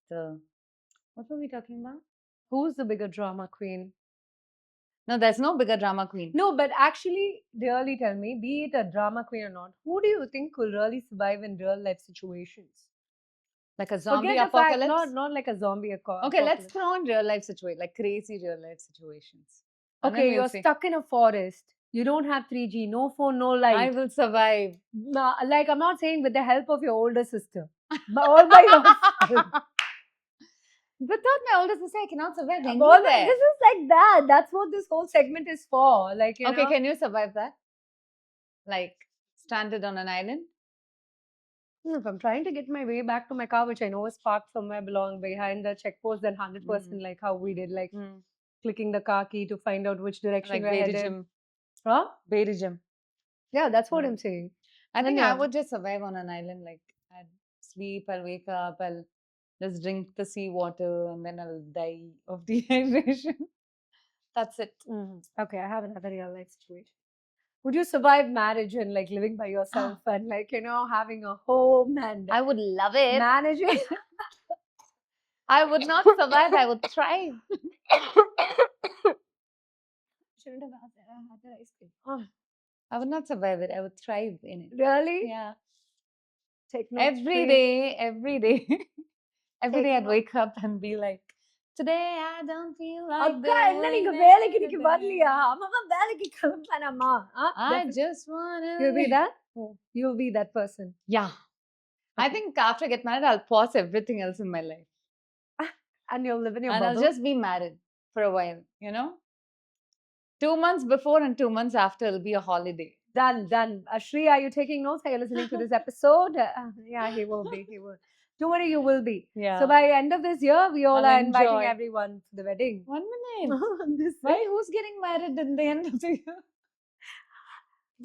What were we talking about? Who's the bigger drama queen? No, there's no bigger drama queen. No, but actually, really tell me, be it a drama queen or not, who do you think will really survive in real life situations? Like a zombie Forget the apocalypse? fact, not like a zombie Okay, apocalypse. let's throw on real life situation, like crazy real life situations. And then Okay, we'll you're see. stuck in a forest. You don't have 3G, no phone, no light. I will survive. Like, I'm not saying with the help of your older sister, but all by yourself. Without my older sister, I cannot survive This anywhere. is like that. That's what this whole segment is for. Like, you Okay, know. can you survive that? Like, stranded on an island? If I'm trying to get my way back to my car, which I know is parked somewhere belong behind the checkpost, then 100% like how we did, like clicking the car key to find out which direction Like we're headed. Berijim. Huh? Berijim. Yeah, that's what I'm saying. I Then think I yeah. would just survive on an island. Like, I'd sleep, I'll wake up, I'll just drink the sea water, and then I'll die of dehydration. That's it. Okay, I have another real life situation. Would you survive marriage and like living by yourself and like, having a home and I would love it. managing? I would not survive, I would thrive. Shouldn't have had the ice cream. I would not survive it. I would thrive in it. Really? Yeah. Take notes, Every please. day. Every day I'd notes. wake up and be like, today I don't feel like அக்கா என்ன நீங்க doing வேலைக்கு இன்னைக்கு anything. வரலையா அம்மா வேலைக்கு கிளம்பலாமா I just wanna you'll be live. that you'll be that person. Yeah. I think after I get married, I'll pause everything else in my life. And you'll live in your And bubble. I'll just be married for a while, 2 months before and 2 months after will be a holiday. Done. Shri, are you taking notes? Are you listening to this episode? Yeah, he will be. He will. Don't worry, you will be. Yeah. So by the end of this year, we all I'll are inviting enjoy. everyone to the wedding. 1 minute. Why? Who's getting married in the end of the year?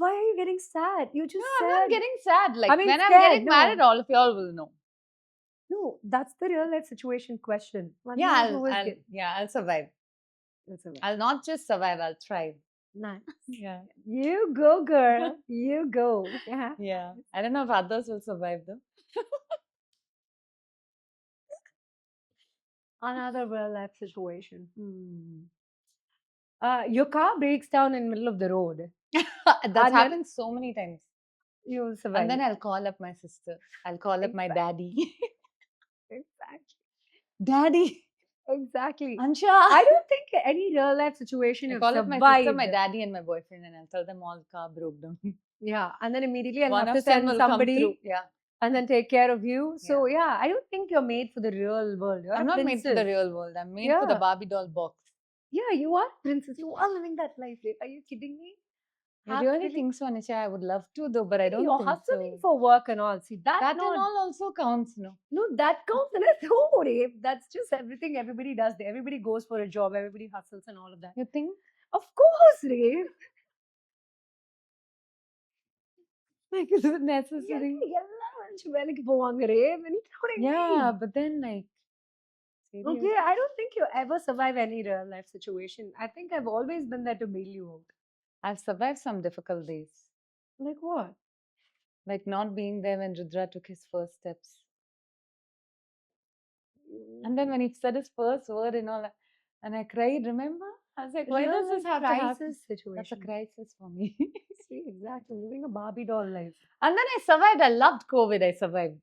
Why are you getting sad? You just No, said. I'm not getting sad. Like, I mean, when I'm scared, getting married, all of y'all will know. No, that's the real life situation question. One Yeah, who was I'll survive. I'll not just survive, I'll thrive. Nice. Yeah. You go, girl. You go. Yeah. Yeah. I don't know if others will survive though. Another real life situation. Your car breaks down in the middle of the road. That's And then- happened so many times. You'll survive. And then I'll call up my sister. I'll call up my daddy. Exactly. Daddy. Exactly. Ansha. I don't think any real life situation I you've call up my sister, survived. my daddy, and my boyfriend, and I'll tell them all the car broke down. Yeah, and then immediately I'll One have to of them send will come through. somebody Yeah. and then take care of you. So yeah, I don't think you're made for the real world. You're I'm a not made for the princess. real world. I'm made for the Yeah. Barbie doll box. Yeah, you are a princess. You are living that life. Are you kidding me? I really Happily- think so, Anisha. I would love to, though, but I don't You're think hustling so. for work and all. See, that That not, and all also counts, no? no, that counts in a no, Dave. That's just everything everybody does. Everybody goes for a job. Everybody hustles and all of that. You think? Of course, Dave. Like, is it necessary? வேலைக்கு போவாங்க ரே. Yeah, but then, like, Okay, seriously? I don't think you ever survive any real life situation. I think I've always been there to bail you out. I've survived some difficult days. Like what? Like not being there when Rudra took his first steps. And then when he said his first word and all that, and I cried, remember? I was like, why Real does this life have to happen? crisis situation. That's a crisis for me. See, exactly. Living a Barbie doll life. And then I survived. I loved COVID. I survived.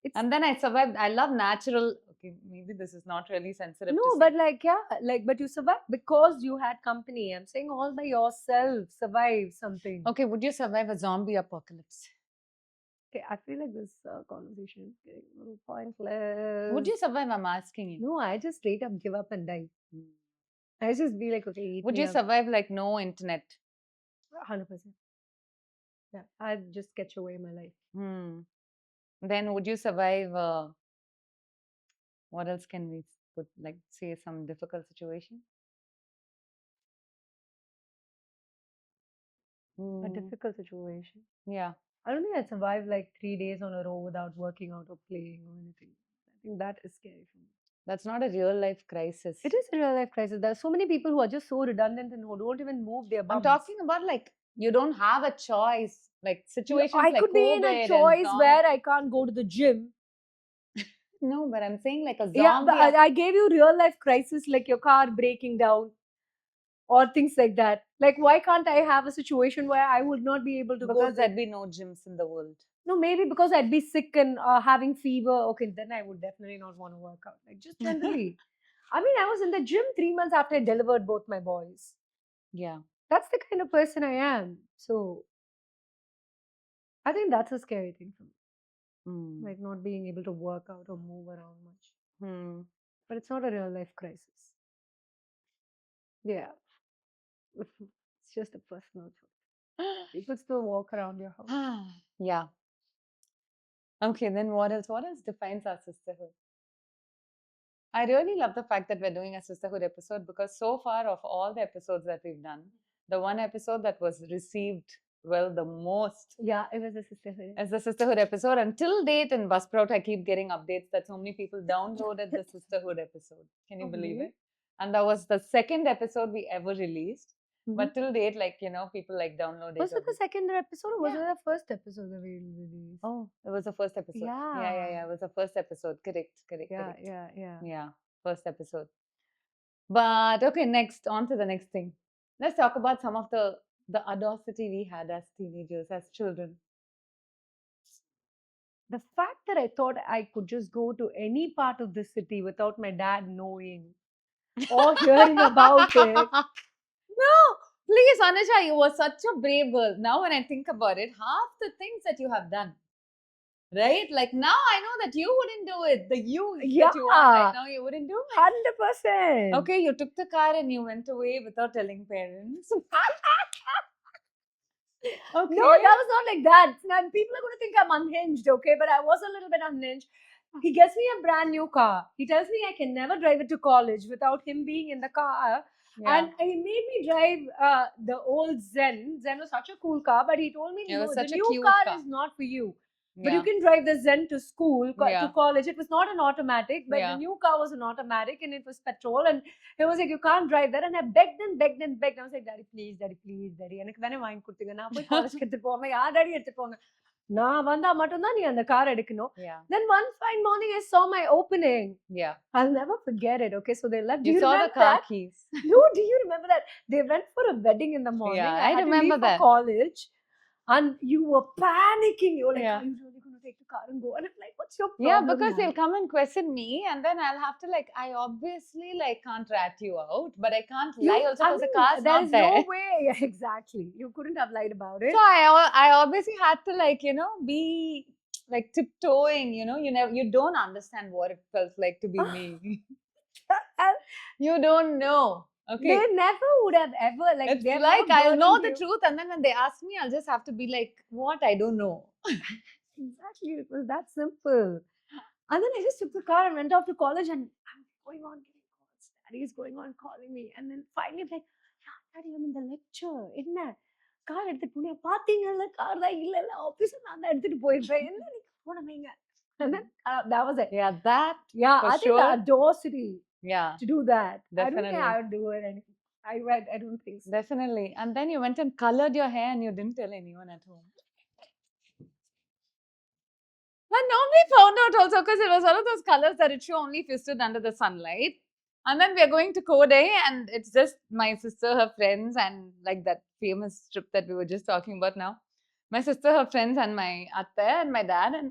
It's And then I survived. I love natural. Okay, maybe this is not really sensitive. no, to say. but like yeah, like but you survived because you had company. I'm saying all by yourself, survive something. Okay, would you survive a zombie apocalypse? Okay, I feel like this conversation is getting a little pointless. Would you survive? I'm asking you. No, I just straight up give up and die. I just be like, okay, eat Would me you up. survive like no internet? 100%. Yeah, I'd just sketch away my life. Then would you survive? What else can we put? Like say some difficult situation. A difficult situation. Yeah. I don't think I'd survive like 3 days on a row without working out or playing or anything. I think that is scary for me. That's not a real life crisis. It is a real life crisis. There are so many people who are just so redundant and who don't even move their bums. I'm talking about like you don't have a choice. Like situations I like could be in a COVID and choice zombie- where I can't go to the gym. No, but I'm saying like a Yeah, zombie. but I gave you real life crisis like your car breaking down or things like that. Like, why can't I have a situation where I would not be able to go? Because there'd be no gyms in the world. No, maybe because I'd be sick and having fever. Okay, then I would definitely not want to work out. Like, just generally. I mean, I was in the gym 3 months after I delivered both my boys. Yeah. That's the kind of person I am. So, I think that's a scary thing for me. Like, not being able to work out or move around much. But it's not a real life crisis. Yeah. It's just a personal choice. You could still walk around your house. Yeah. Okay, then what else? What else defines our sisterhood? I really love the fact that we're doing a sisterhood episode because so far of all the episodes that we've done, the one episode that was received well the most Yeah, it was a sisterhood. as the sisterhood episode. Until date in Buzzsprout, I keep getting updates that so many people downloaded the sisterhood episode. Can you believe Okay. it? And that was the second episode we ever released. But till date, like, you know, people like download it. Was it the second episode or was Yeah. it the first episode that we released? Oh, it was the first episode. Yeah. It was the first episode. Correct. Yeah. Yeah, first episode. But okay, next on to the next thing. Let's talk about some of the audacity we had as teenagers, as children. The fact that I thought I could just go to any part of the city without my dad knowing or hearing about it. No, please, Anisha, you were such a brave girl. Now, when I think about it, half the things that you have done, right? Like now, I know that you wouldn't do it. The you that you are right now, you wouldn't do it. 100%. Okay, you took the car and you went away without telling parents. Okay. No, that was not like that. Now, people are going to think I'm unhinged, okay? But I was a little bit unhinged. He gets me a brand new car. He tells me I can never drive it to college without him being in the car. Yeah. And he made me drive the old Zen. Zen was such a cool car, but he told me, It was no, the such a new cute car car. is not for you. But you Yeah. can drive the Zen to school, to Yeah. college. It was not an automatic, but the Yeah. new car was an automatic and it was petrol. And he was like, you can't drive that. And I begged and begged and begged. I was like, Daddy, please, Daddy, please, Daddy. எனக்கு தானே வாங்கி கொடுத்தீங்க நான் போய் காலேஜ்க்கு எடுத்துட்டு போவேன் யார் டாடி எடுத்துட்டு போங்க நான் வந்தா மட்டும்தான் நீ அந்த கார் எடுக்கணும். Yeah. Then one fine morning I saw my opening. Yeah. I'll never forget it. Okay, so they left. Do You you saw the remember car that? keys. No, do you remember that? They went for a wedding in the morning. Yeah, I I had to remember leave for that. college. And you were panicking. You were like, Yeah. are you really going to take the car and go? And I'm like, what's your Yeah, problem? because man? they'll come and question me, and then I'll have to like, I obviously like can't rat you out, but I can't lie also I because the mean, car's there not is there. no way. Exactly. You couldn't have lied about it. So I obviously had to like, you know, be like tiptoeing, you know, you don't understand what it felt like to be me. You don't know. Okay. They never would have ever like. It's they've like never I'll know burdened the you. truth, and then when they ask me, I'll just have to be like, what? I don't know. Exactly. It was that simple. And then I just took the car and went off to college and I'm going on getting calls. Daddy is going on calling me. And then finally I'm like, yeah, Daddy, I'm in the lecture. என்ன car எடுத்துட்டு போனீங்க பாத்தீங்கல்ல car தான் இல்ல இல்ல office நான் தான் எடுத்துட்டு போயிருப்பேன் என்ன நீங்க போன வைங்க. And then that was it. Yeah, that. Yeah, for I think the sure. audacity Yeah, to do that. I don't think definitely. I would do it anything. I don't think so. Definitely. And then you went and colored your hair and you didn't tell anyone at home. And nobody found out also because it was one of those colors that it show only if you stood under the sunlight. And then we are going to Kodai and it's just my sister, her friends, and like that famous trip that we were just talking about now. My sister, her friends, and my atta and my dad, and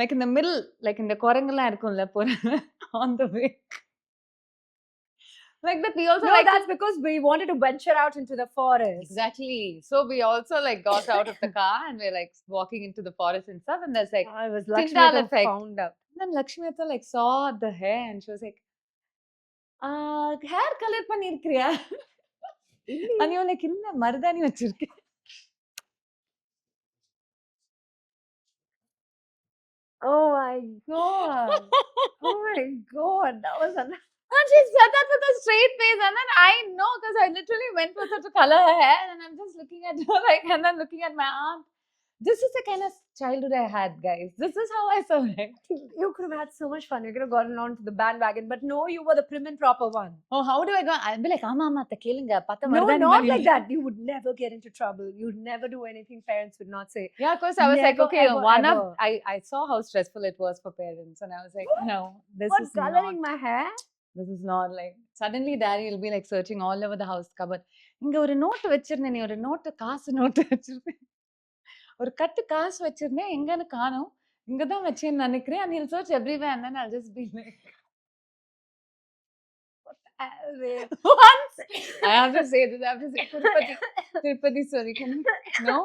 like in the middle, like in the Korangala on the way. Like that, we also No, like that's because we wanted to venture out into the forest. exactly. So we also like got out of the car and we're like walking into the forest and stuff, and there's like I was Tyndall Lakshmi effect. found out. And then Lakshmi Atta like saw the hair and she was like, hair color பண்ணிருக்கிறியா? And you were like, இல்ல மருதாணி வச்சிருக்கேன். Oh my god. Oh my god. That was an And she said that with a straight face, and then I know because I literally went with her to color her hair, and I'm just looking at her like, and then looking at my aunt. This is the kind of childhood I had, guys. This is how I survived. you could have had so much fun. You could have gotten on to the bandwagon, but no, you were the prim and proper one. Oh, how do I go? I'll be like, ஆமா ஆமா அத்தை கேளுங்க பத்த No, மருதாணி not மாதிரி like இருக்கு." that. You would never get into trouble. You'd never do anything parents would not say. Yeah, of course. I was like, Never, okay, ever, one ever. of I saw how stressful it was for parents, and I was like, no, this What, is coloring not. my hair? This is not like. Suddenly, daddy will be like searching all over the house cupboard. இங்க ஒரு note வச்சிருந்தேன் நீ ஒரு note காசு note வச்சிருந்தேன் ஒரு கட்டு காசு வச்சிருந்தேன் எங்கன்னு காணோம் இங்க தான் வச்சேன்னு நினைக்கிறேன் and he'll search everywhere and then I'll just be like once I have to say this I have to say Tirupati sorry can you no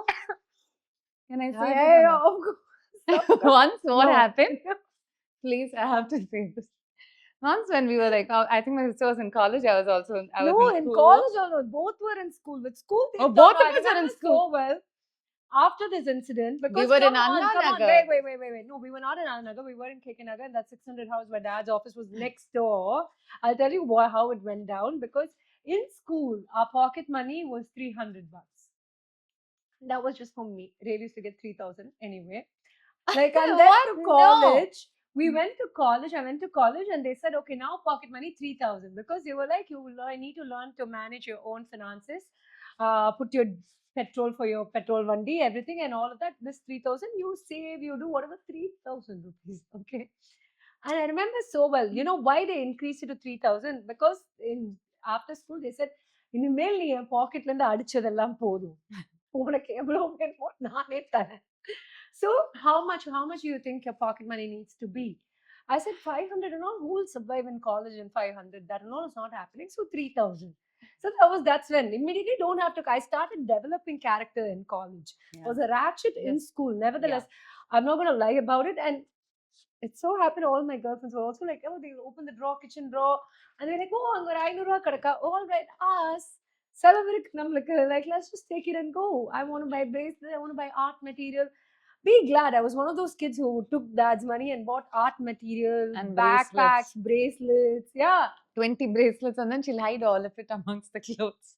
can I say this or Yeah, not? of course. Once what No. happened please I have to say this once when we were like I think my sister was in college I was also I was No, in in school. college also, both were in school. With school, things Oh, don't both know. of I us are in remember school. so well. After this incident, because were in come on, Anna come on, Nagar. wait. No, we were not in Anna Nagar. We were in Kekanagar, and that 600 house where Dad's office was next door. I'll tell you how it went down. Because in school, our pocket money was 300 bucks. That was just for me. Ray used to get 3,000 anyway. Like, and then What? to No. college, we went to college. I went to college, and they said, okay, now pocket money 3,000 because they were like, you need to learn to manage your own finances, put your petrol for your petrol vandi, everything, and all of that. This 3,000 you save, you do whatever 3,000 rupees. Okay. And I remember so well. You know why they increased it to 3,000? Because in after school they said, இனிமேல் நீ என் பாக்கெட்ல இருந்து அடிச்சதெல்லாம் போதும் உனக்கு எவ்வளவு வேணுமோ நானே தரேன். So how much do you think your pocket money needs to be? I said 500 and all. Who will survive in college in 500? That and all is not happening. So 3,000. So that's when immediately don't have to. I started developing character in college. I was a ratchet in Yes. school. Nevertheless, I'm not going to lie about it. And it so happened all my girlfriends were also like, oh, they open the drawer, kitchen drawer, and they're like, oh, அங்க ஒரு 500 ரூபாய் கிடக்கா. All right, ask. செலவு இருக்கு நம்மளுக்கு. Like, let's just take it and go. I want to buy bracelet. I want to buy art material. be glad. I was one of those kids who took dad's money and bought art material, And backpacks, bracelets. bracelets. Yeah. 20 bracelets, and then she'll hide all of it amongst the clothes.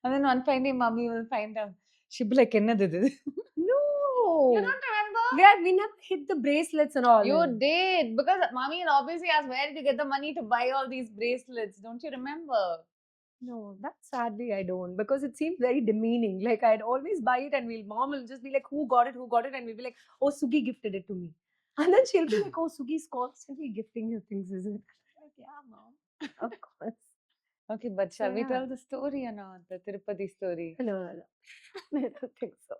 And then one fine day, mommy will find out. She'll be like, "Enna did it?" No. You don't remember? We never hit the bracelets and all. You did, because mommy will obviously ask, where did you get the money to buy all these bracelets? Don't you remember? No, that sadly I don't, because it seemed very demeaning. Like I'd always buy it and mom will just be like, who got it? Who got it? And we'll be like, oh, Sugi gifted it to me. And then she'll be like, oh, Sugi's constantly gifting you things, is it? Like, yeah, mom. Of course. Okay, but shall we Yeah. tell the story or not? The Tirupati story. No. I don't think so.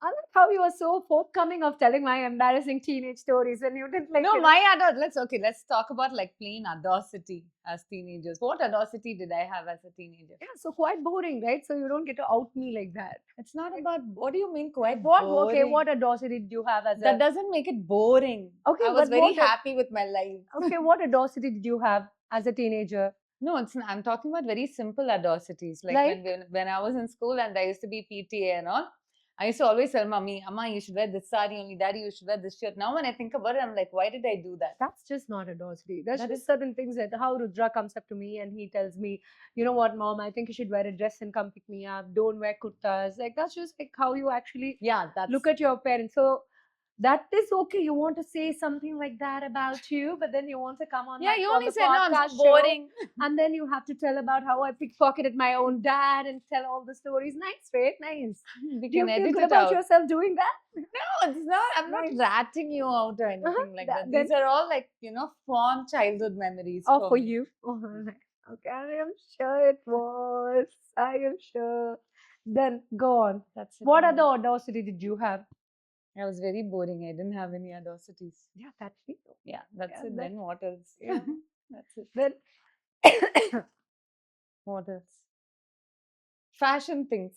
I like how you were so forthcoming of telling my embarrassing teenage stories when you didn't like. No, let's talk about like plain audacity as teenagers. What audacity did I have as a teenager? Yeah, so quite boring, right? So you don't get to out me like that. It's not about, what do you mean quite What? boring? Okay, what audacity did you have as That a? doesn't make it boring. Okay, I was but very what? happy with my life. Okay, what audacity did you have as a teenager? No, I'm talking about very simple audacities. Like, Like? when I was in school and there used to be PTA and all, I used to always tell mommy, Amma, you should wear this sari only. Daddy, you should wear this shirt. Now when I think about it, I'm like, why did I do that? That's just not audacity. There's That just is- certain things that how Rudra comes up to me and he tells me, you know what, mom, I think you should wear a dress and come pick me up. Don't wear kurtas. Like that's just like how you actually Yeah, that's look at your parents. So that is okay. You want to say something like that about you, but then you want to come on yeah. You on only the said no, I'm podcast so show, boring. and then you have to tell about how I pickpocketed my own dad and tell all the stories. Nice, right? Nice. We Do you can feel edit good it about out. yourself doing that? No, it's not. I'm not Nice. ratting you out or anything like that. These Then are all like, fond childhood memories. oh, for me. you. Oh, okay, I am sure it was. I am sure. Then go on. That's it. What other audacity did you have? I was very boring. I didn't have any audacities. Yeah, that's it. Yeah, that's Yeah, it. that- Then what else? Yeah. That's it. Then What else? Fashion things.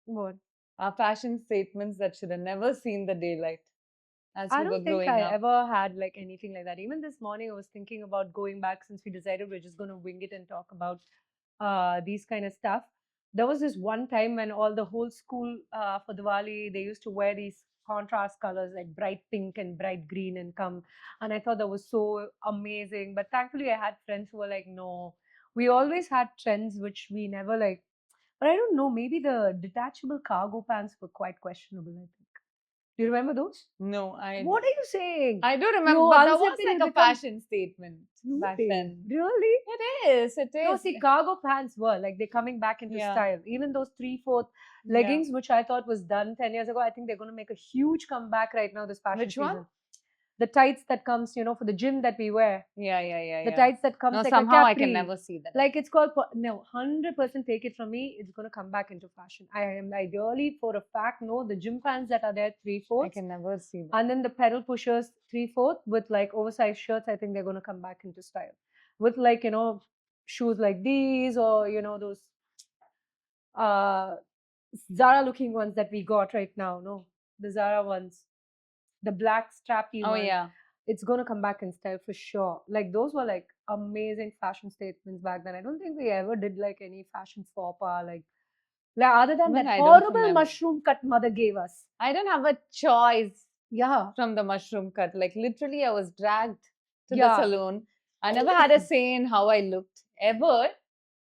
what? Are fashion statements that should have never seen the daylight as I we were don't think growing I up. ever had like anything like that. Even this morning, I was thinking about going back since we decided we're just going to wing it and talk about these kind of stuff. There was this one time when all the whole school for Diwali, they used to wear these contrast colors like bright pink and bright green and come. And I thought that was so amazing. But thankfully, I had friends who were like, no, we always had trends which we never like. But I don't know, maybe the detachable cargo pants were quite questionable, I think. Do you remember those? No, What are you saying? I do remember, You but that unzip was it, like it'll a become- fashion statement No back way. then. Really? It is. It is. No, see, cargo pants were like they're coming back into Yeah. style. Even those 3/4 Yeah. leggings, which I thought was done 10 years ago, I think they're going to make a huge comeback right now this fashion Which season. one? The tights that comes, for the gym that we wear. Yeah. The tights that comes No, like somehow a I capri. can never see that. Like it's called no, 100% take it from me. It's going to come back into fashion. I really for a fact know the gym pants that are there I 3/4. can never see that. And then the pedal pushers 3/4 with like oversized shirts. I think they're going to come back into style with like shoes like these or those uh Zara looking ones that we got right now. No, the Zara ones, the black strappy Oh ones. yeah. It's going to come back in style for sure. Like those were like amazing fashion statements back then. I don't think we ever did like any fashion faux pas like other than Even that I don't horrible remember. mushroom cut mother gave us. I don't have a choice Yeah. from the mushroom cut. Like literally, I was dragged to Yeah. the salon. I never had a say in how I looked ever.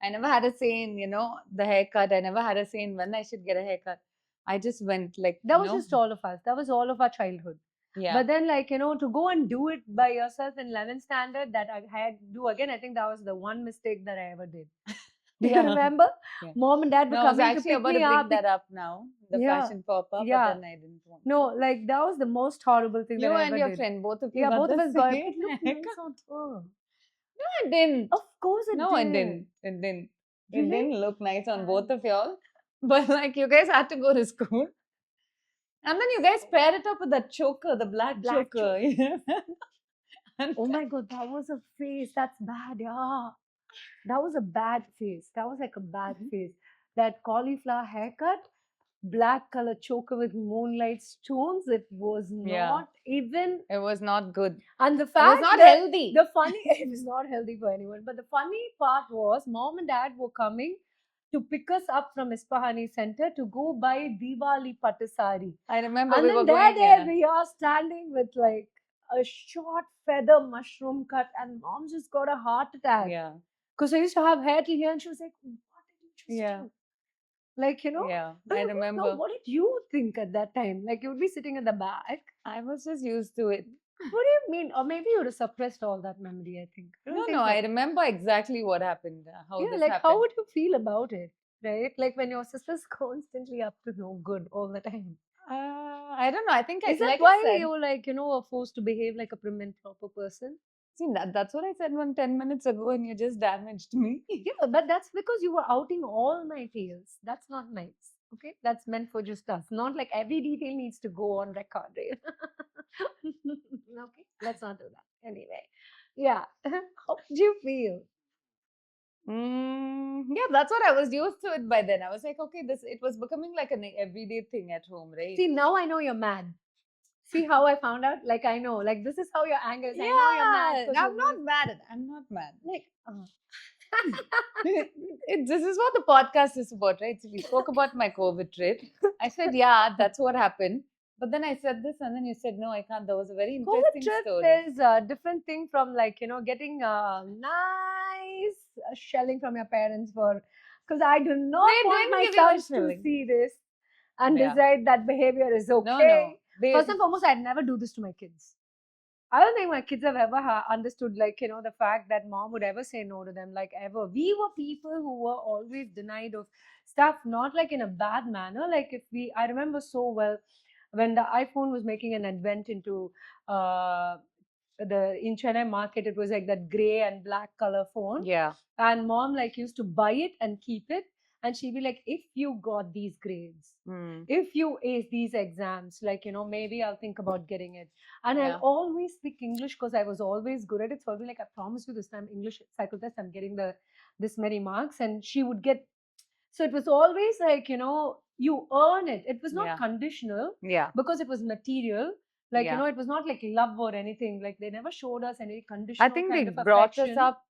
I never had a say in the haircut. I never had a say in when I should get a haircut. I just went like That was just all of us. That was all of our childhood. yeah. But then, like, to go and do it by yourself in 11th standard, that I had to do again, I think that was the one mistake that I ever did. Do you Yeah. remember? Yeah. Mom and dad were No, I was coming to actually pick about me to bring up. that up now. The Yeah. fashion pop-up, Yeah. but then I didn't want. No, like that was the most horrible thing You that I and ever your did. friend, both of you. Yeah, got both of the us got same it. Look haircut. nice on her. No, it didn't. Of course it No, did. it didn't. It didn't. It Really? didn't look nice on Ah. both of y'all. But like you guys had to go to school. And then you guys pair it up with that choker, the black choker. And Oh my god, that was a face. That's bad, yeah. That was a bad face. That was like a bad face. That cauliflower haircut, black color choker with moonlight stones. It was Yeah. not even. it was not good. And the It fact was not that healthy. the funny, it was not healthy for anyone. But the funny part was, mom and dad were coming to pick us up from Ispahani Center to go buy Diwali Patisari. I remember And we then were going. there Yeah. we are standing with like a short feather mushroom cut, and mom just got a heart attack. Yeah. Because I used to have hair till here, and she was like, "What did you just Yeah. do?" Like, you know, Yeah. I I want to know, remember. what did you think at that time? Like, you would be sitting at the back. I was just used to it. What do you mean? Or maybe you would have suppressed all that memory, I think. I don't No, think no, so. I remember exactly what happened, how Yeah, this like, how happened. would you feel about it? Right? Like, when your sister's constantly up to no good all the time. I don't know. I think, Is that like I why said, you, like, are forced to behave like a prim and proper person? see, that's what I said 10 minutes ago, and you just damaged me. Yeah, but that's because you were outing all my fails. That's not nice. Okay, that's meant for just us. Not like every detail needs to go on record. Right? Okay, let's not do that. Anyway, yeah. How did you feel? Yeah, that's what I was used to it by then. I was like, okay, this it was becoming like an everyday thing at home, right? See, now I know you're mad. See how I found out? Like, I know. Like, this is how your anger is. I know you're mad Yeah, because I'm not mad. I'm not mad. like, This is what the podcast is about, right? So we spoke about my COVID trip. I said, yeah, that's what happened. But then I said this, and then you said, no, I can't. That was a very COVID interesting trip story. is a different thing from, like, getting a nice shelling from your parents for, because I do not They want didn't my give you a sons to shilling. see this and Yeah. decide that behavior is No, okay. no. First and foremost, I'd never do this to my kids. I don't think my kids have ever understood, like, the fact that mom would ever say no to them, like, ever. We were people who were always denied of stuff, not like in a bad manner. Like, I remember so well when the iPhone was making an advent into uh, in Chennai market, it was like that gray and black color phone. Yeah. And mom like used to buy it and keep it. And she'd be like, if you got these grades, if you ace these exams, like, maybe I'll think about getting it. And I'll Yeah. always speak English because I was always good at it. So I'll be like, I promise you this time, English cycle test, I'm getting this many marks. And she would get, so it was always like, you earn it. It was not Yeah. conditional Yeah. because it was material. Like, Yeah. it was not like love or anything. Like, they never showed us any I conditional think kind they of brought us affection. up,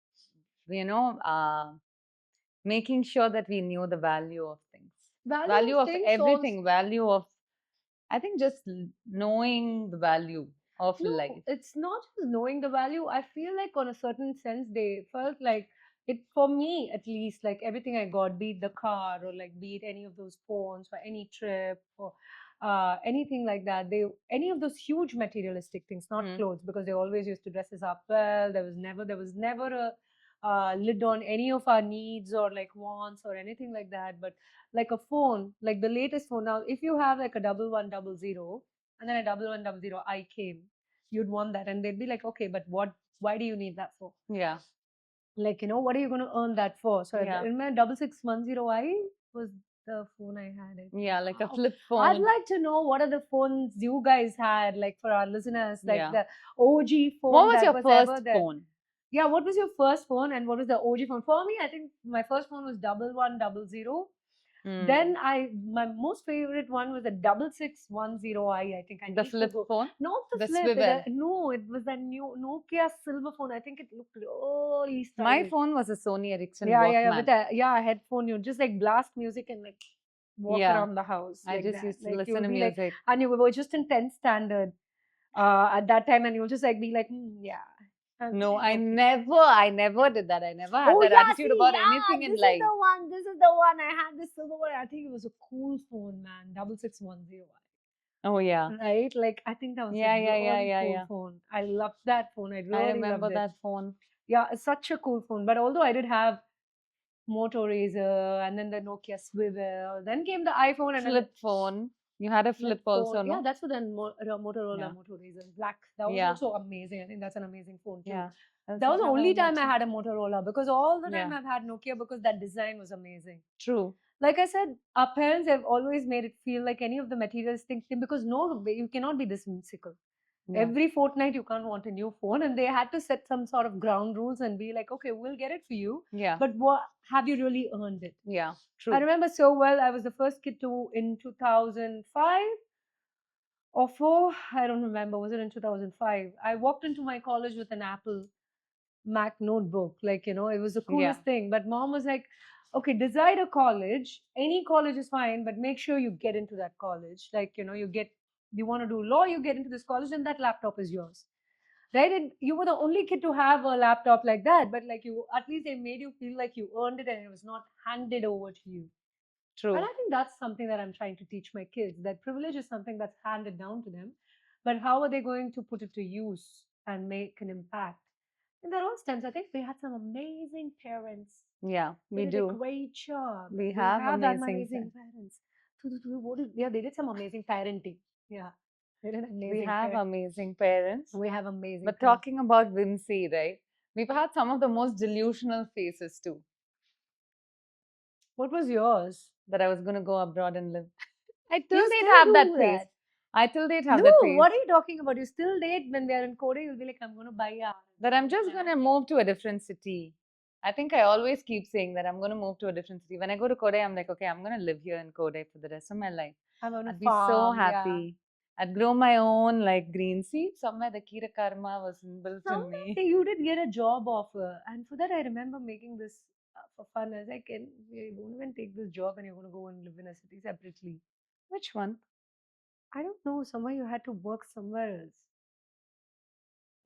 making sure that we knew the value of things, value of things everything, value of, I think, just knowing the value of No, life. it's not just knowing the value. I feel like, on a certain sense, they felt like it, for me at least, like everything I got, be it the car or like be it any of those phones or any trip or anything like that. Any of those huge materialistic things, not clothes, because they always used to dress us up well. There was never a lid on any of our needs or like wants or anything like that. But like a phone, like the latest phone now, if you have like a 1100 and then a 1100 I came, you'd want that. And they'd be like, okay, but why do you need that for? Yeah. Like, what are you going to earn that for? So Yeah. in my 6610I was the phone I had. Yeah, like a Wow. flip I'd phone. like to know what are the phones you guys had, like for our listeners, like Yeah. the OG phone. What was that your was first ever there. phone? Yeah, what was your first phone and what was the OG phone? For me, I think my first phone was 1100. Then my most favorite one was a 6610I. I think I The need flip to go. phone? Not the, The flip. swivel. No, it was that new Nokia silver phone. I think it looked really stylish. My phone was a Sony Ericsson Yeah, Walkman. with a headphone. You just like blast music and like walk Yeah. around the house. I like just that. used to Like, listen you'll to be like, music. and you were just in 10th standard at that time, and you'll just like be like, yeah. And No, say, I okay. never did that. I never had Oh that yeah, attitude about anything in this life. is the one. This is the one. I had this silver one. I think it was a cool phone, man. 6610. Oh yeah. Right? Like, I think that was Yeah, a yeah, yeah, really yeah, cool yeah. phone. I loved that phone. I I really remember loved it. that phone. Yeah, it's such a cool phone. But although I did have Moto Razor and then the Nokia Swivel, then came the iPhone and Flip phone. You had a flip also, phone. Yeah, no? that's what then Motorola Yeah. Moto Razor black. That was Yeah. also amazing. I think that's an amazing phone too. Yeah. That was the never only time I imagined. had a Motorola, because all the time Yeah. I've had Nokia because that design was amazing. True. Like I said, our parents have always made it feel like any of the materialistic thing, because no, you cannot be this whimsical. Yeah. Every fortnight you can't want a new phone, and they had to set some sort of ground rules and be like, okay, we'll get it for you, Yeah. but what have you really earned it? Yeah. True. I remember so well. I was the first kid to in 2005 or 4. I don't remember. Was it in 2005? I walked into my college with an Apple Mac notebook. Like, it was the coolest thing. But mom was like, Okay, decide a college. Any college is fine, but make sure you get into that college. Like, you want to do law, you get into this college, and that laptop is yours. Right? And you were the only kid to have a laptop like that, but like at least they made you feel like you earned it and it was not handed over to you. And True. I think that's something that I'm trying to teach my kids, that privilege is something that's handed down to them, but how are they going to put it to use and make an impact? In their own stems, I think we had some amazing parents. Yeah, They we did a do. great job. We We have have that amazing amazing friends. parents. Yeah, they did some amazing parenting. Yeah, they did We amazing have parent. amazing parents. We have amazing But parents. talking about whimsy, right? We've had some of the most delusional phases too. What was yours? That I was going to go abroad and live. I till You date still have that do phase. that. I till date have No, that phase. what are you talking about? You still date when we are in Korea, you'll be like, I'm going to buy a. That I'm just going to move to a different city. I think I always keep saying that I'm going to move to a different city. When I go to Korea, I'm like, okay, I'm going to live here in Korea for the rest of my life. I'm going to I'd be so farm. Yeah. happy. I'd grow my own like green seed. Somewhere the Kira Karma was inbuilt in me. Someday you did get a job offer, and for that I remember making this for fun. I was like, you won't even take this job, and you're going to go and live in a city separately. Which one? I don't know. Somewhere you had to work somewhere else.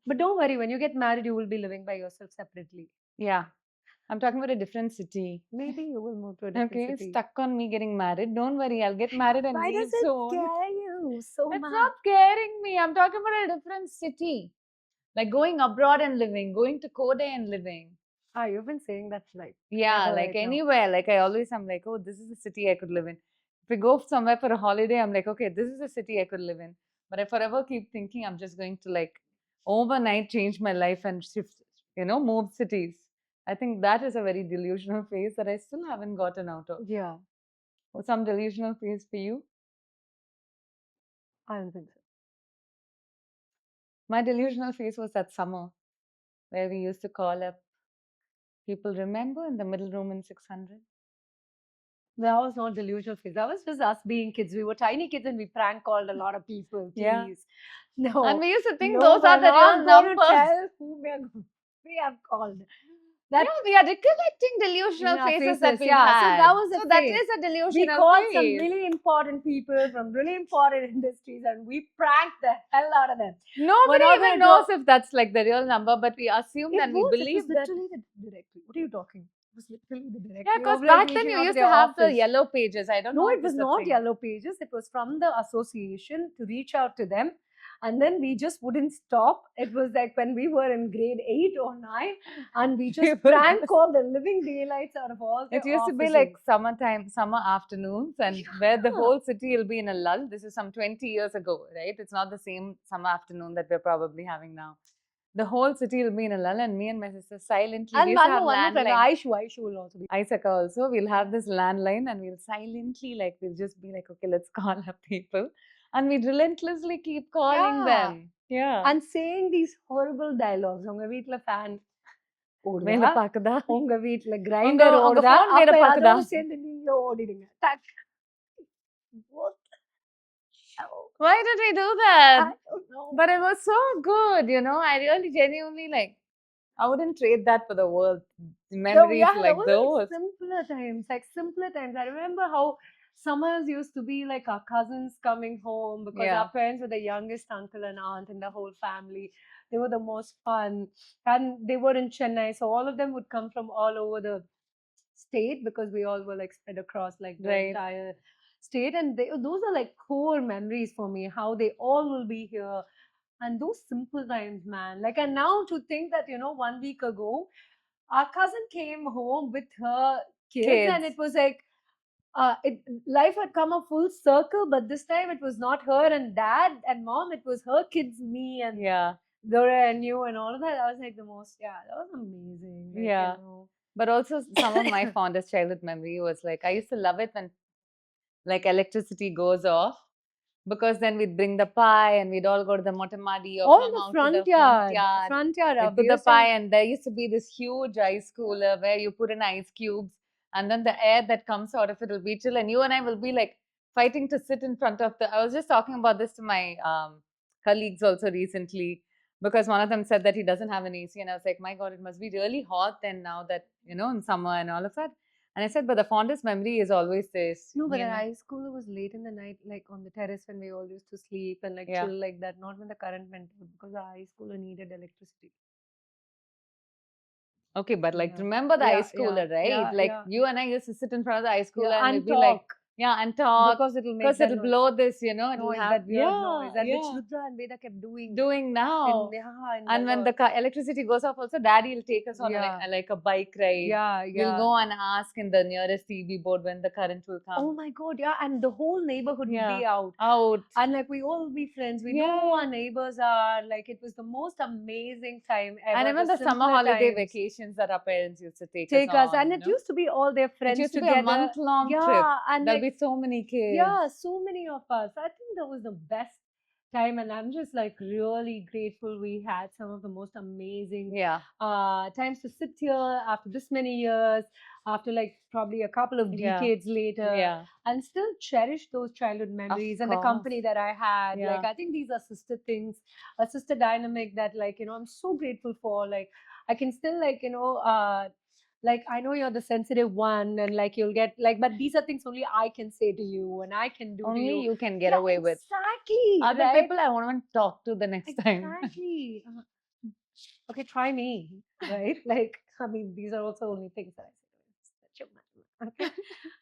But don't worry, when you get married, you will be living by yourself separately. Yeah. I'm talking about a different city. Maybe you will move to a different Okay, city. stuck on me getting married. Don't worry, I'll get married and Why leave does it soon. scare you so It's much? not scaring me. I'm talking about a different city. Like going abroad and living, going to Korea and living. Ah, you've been saying that like Yeah, forever like right now. anywhere. Like I always am like, oh, this is a city I could live in. If we go somewhere for a holiday, I'm like, okay, this is a city I could live in. But I forever keep thinking I'm just going to like overnight change my life and shift, move cities. I think that is a very delusional phase that I still haven't gotten out of. Yeah, Or some delusional phase for you? I don't think so. My delusional phase was that summer where we used to call up people, remember, in the middle room in 600? That was not delusional phase. That was just us being kids. We were tiny kids and we prank called a lot of people. Yeah. Please, no. And we used to think No, those are we're the not real going to numbers. tell who we have called. That Yeah, we are recollecting delusional Yeah, phases that phases, we've yeah. So had. that was a So that phase. is a We delusional called some phase. really important people from really important industries and we pranked the hell out of them. Nobody not even gonna knows do- if that's like the real number, but we assume It and we was believe that. literally the directory. What are you talking? It was literally the directory. Yeah, because of, like, back then reaching you out used their to have the office. yellow pages. I don't know. No, if it was this is a not thing. yellow pages. It was from the association to reach out to them. And then we just wouldn't stop. It was like when we were in grade 8 or 9, and we just prank called the living daylights out of all the It used to be like offices. summertime, summer afternoons, and where the Yeah. whole city will be in a lull. This is some 20 years ago, right? It's not the same summer afternoon that we're probably having now. The whole city will be in a lull, and me and my sister silently, we And used to one have more friend, landline. Aishu will also be. Isaka also, we'll have this landline and we'll silently, like, we'll just be like, okay, let's call up people. And we'd relentlessly keep calling Yeah. them. Yeah. And saying these horrible dialogues. உங்க வீட்ல fan மேல ஓடுதா பாக்குதா? உங்க வீட்ல உங்க grinder உங்க ஓடுதா phone மேல அப்ப பாக்குதா? அதோட சேர்ந்து நீங்க ஓடிடுங்க Tack. What the hell? Why did we do that? I don't know. But it was so good, I really genuinely like, I wouldn't trade that for the world. Memories like those. Like simpler times, like simpler times. I remember how summers used to be like our cousins coming home because Yeah. our parents were the youngest uncle and aunt in the whole family. They were the most fun, and they were in Chennai, so all of them would come from all over the state because we all were like spread across like the Right. entire state, and those are like core memories for me. How they all will be here, and those simple times, man. Like, and now to think that 1 week ago, our cousin came home with her kids. And Kids. it was like life had come a full circle, but this time it was not her and dad and mom, it was her kids, me and Yeah. Dora and you and all of that. I was like that was amazing. Like, Yeah. But also some of my fondest childhood memory was like, I used to love it when like electricity goes off, because then we'd bring the pie and we'd all go to the Motamadi or all come the out front to the yard, front yard. We'd put the pie and there used to be this huge ice cooler where you put in ice cubes, and then the air that comes out of it will be chill, and you and I will be like fighting to sit in front of I was just talking about this to my colleagues also recently, because one of them said that he doesn't have an AC, and I was like, my God, it must be really hot then now that, in summer and all of that. And I said, but the fondest memory is always this. No, but you at know? high school, it was late in the night, like on the terrace when we all used to sleep and like Yeah. chill like that. Not when the current went out because our high school needed electricity. Okay, but like Yeah, remember the high yeah, yeah, schooler, right? yeah, Like yeah, you and I used to sit in front of the high yeah, schooler and we'd and be like, talk yeah, and talk because it'll make because that it'll noise, blow this, it'll noise, have, that weird yeah, noise, and which yeah, Rudra and Veda kept doing doing in now. yeah in And when the Vellore. electricity goes off, also daddy will take us on Yeah, like a bike ride. yeah, We'll yeah. go and ask in the nearest TV board when the current will Oh come. my God, yeah, and the whole neighborhood would Yeah, be out. out. And like we all be friends. We know who Yeah. our neighbors are. Like it was the most amazing time And ever. even The the summer simpler holiday times vacations that our parents used to take us take us. on, And it used to be all their It friends used to be a together. month-long trip. Yeah. And There'll like, be so many kids. yeah, so many of us. I think that was the best time. And I'm just like really grateful we had some of the most amazing Yeah. times to sit here after this many years, after like probably a couple of Yeah. decades later, Yeah. and still cherish those childhood memories and the course. company that I had. Yeah. Like, I think these are sister things, a sister dynamic that, like, I'm so grateful for. Like, I can still, like, like I know you're the sensitive one, and like you'll get like, but these are things only I can say to you and I can do to Only you. you can get Yeah, away with. exactly. Other Right? people I want to talk to the next time. Exactly. Okay, try me, right? Like, I mean, these are also only things that I say. Such a man. Okay.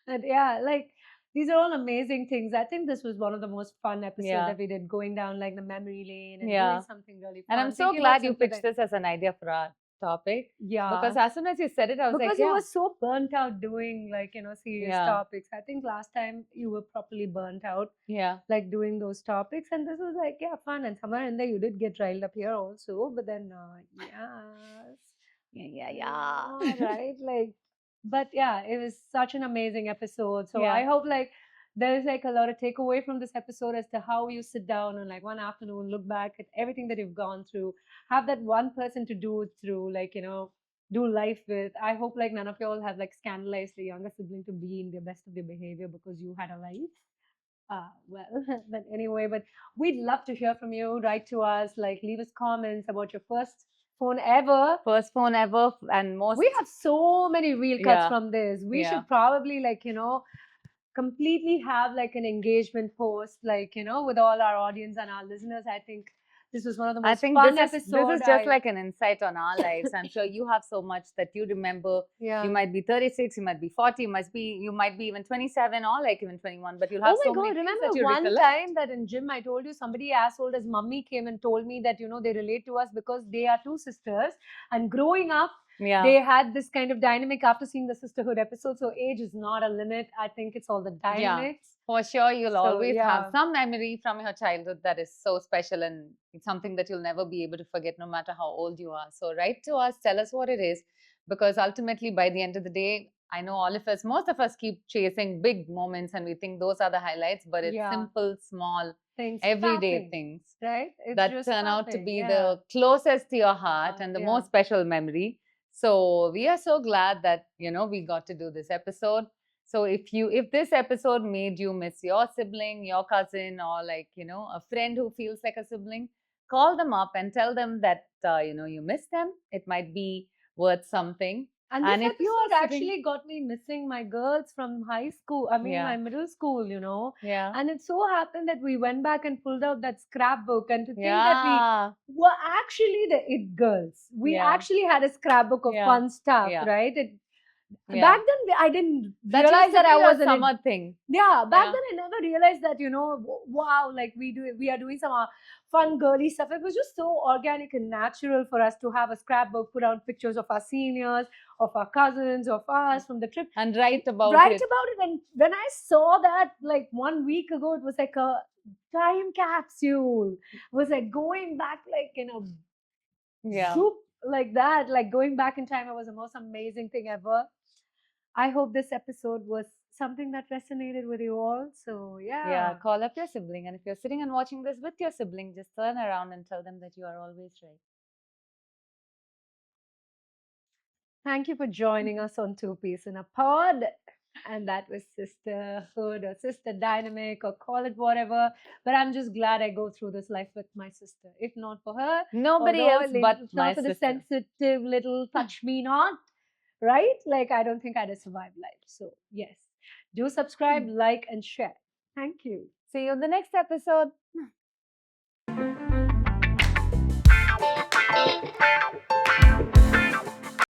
And yeah, like these are all amazing things. I think this was one of the most fun episodes Yeah. that we did, going down like the memory lane and Yeah. doing something really fun. And I'm so thinking about glad you simpler pitched things. this as an idea for our topic. Yeah. Because as soon as you said it, I was Because like, you yeah. were so burnt out doing like, serious Yeah. topics. I think last time you were properly burnt out, Yeah. like doing those topics. And this was like, yeah, fun. And somewhere in there you did get riled up here also. But then, yes. Yeah. Right. Like, but yeah, it was such an amazing episode. So Yeah. I hope like there's like a lot of takeaway from this episode as to how you sit down and like one afternoon, look back at everything that you've gone through, have that one person to do it through, like, do life with. I hope like none of you all have like scandalized the younger sibling to be in the best of their behavior because you had a life. Well, but anyway, but we'd love to hear from you. Write to us, like leave us comments about your first phone ever. First phone ever and most. We have so many reel cuts Yeah. from this. We Yeah. should probably like, completely have like an engagement post, like, with all our audience and our listeners. I think this was one of the I most think fun this episodes. is just like an insight on our lives. I'm sure you have so much that you remember. Yeah. You might be 36, you might be 40, you might be even 27 or like even 21, but you'll Oh have my so God, many things remember that you one recollect. time that in gym I told you somebody as old as mummy came and told me that, they relate to us because they are two sisters and growing up, Yeah. they had this kind of dynamic after seeing the sisterhood episode. So age is not a limit. I think it's all the dynamics. For sure, you'll So, always have yeah. some memory from your childhood that is so special and it's something that you'll never be able to forget no matter how old you are. So write to us, tell us what it is, because ultimately by the end of the day, I know all of us, most of us keep chasing big moments and we think those are the highlights, but it's Yeah. simple, small, Things, everyday stuffing, things right? It's that just turn out to stuffing, be yeah. the closest to your heart and the Yeah. most special memory. So we are so glad that, we got to do this episode. So if this episode made you miss your sibling, your cousin, or like, a friend who feels like a sibling, call them up and tell them that, you miss them. It might be worth something. And this if you are episode sitting, actually got me missing my girls from high school. I mean, Yeah. my middle school, yeah, And it so happened that we went back and pulled out that scrapbook, and to think yeah, that we were actually the it girls. We Yeah. actually had a scrapbook of Yeah. fun stuff, Yeah. right? Yeah. Back then, I didn't that realize used to that I be a was an summer thing. yeah, back Yeah. then I never realized that, wow, like we are doing some fun girly stuff. It was just so organic and natural for us to have a scrapbook, put out pictures of our seniors, of our cousins, of us from the trip. And write about Write it. about it. And when I saw that like 1 week ago, it was like a time capsule. It was like going back like, Yeah. zoop, like that, like going back in time. It was the most amazing thing ever. I hope this episode was something that resonated with you all. So, Yeah, call up your sibling. And if you're sitting and watching this with your sibling, just turn around and tell them that you are always right. Thank you for joining us on Two Piece in a Pod. And that was sisterhood or sister dynamic or call it whatever. But I'm just glad I go through this life with my sister. If not for her, Nobody although else if but not my for the sister. sensitive little touch me not, right? Like, I don't think I'd have survived life. So, yes, do subscribe, like, and share. Thank you. See you in the next episode.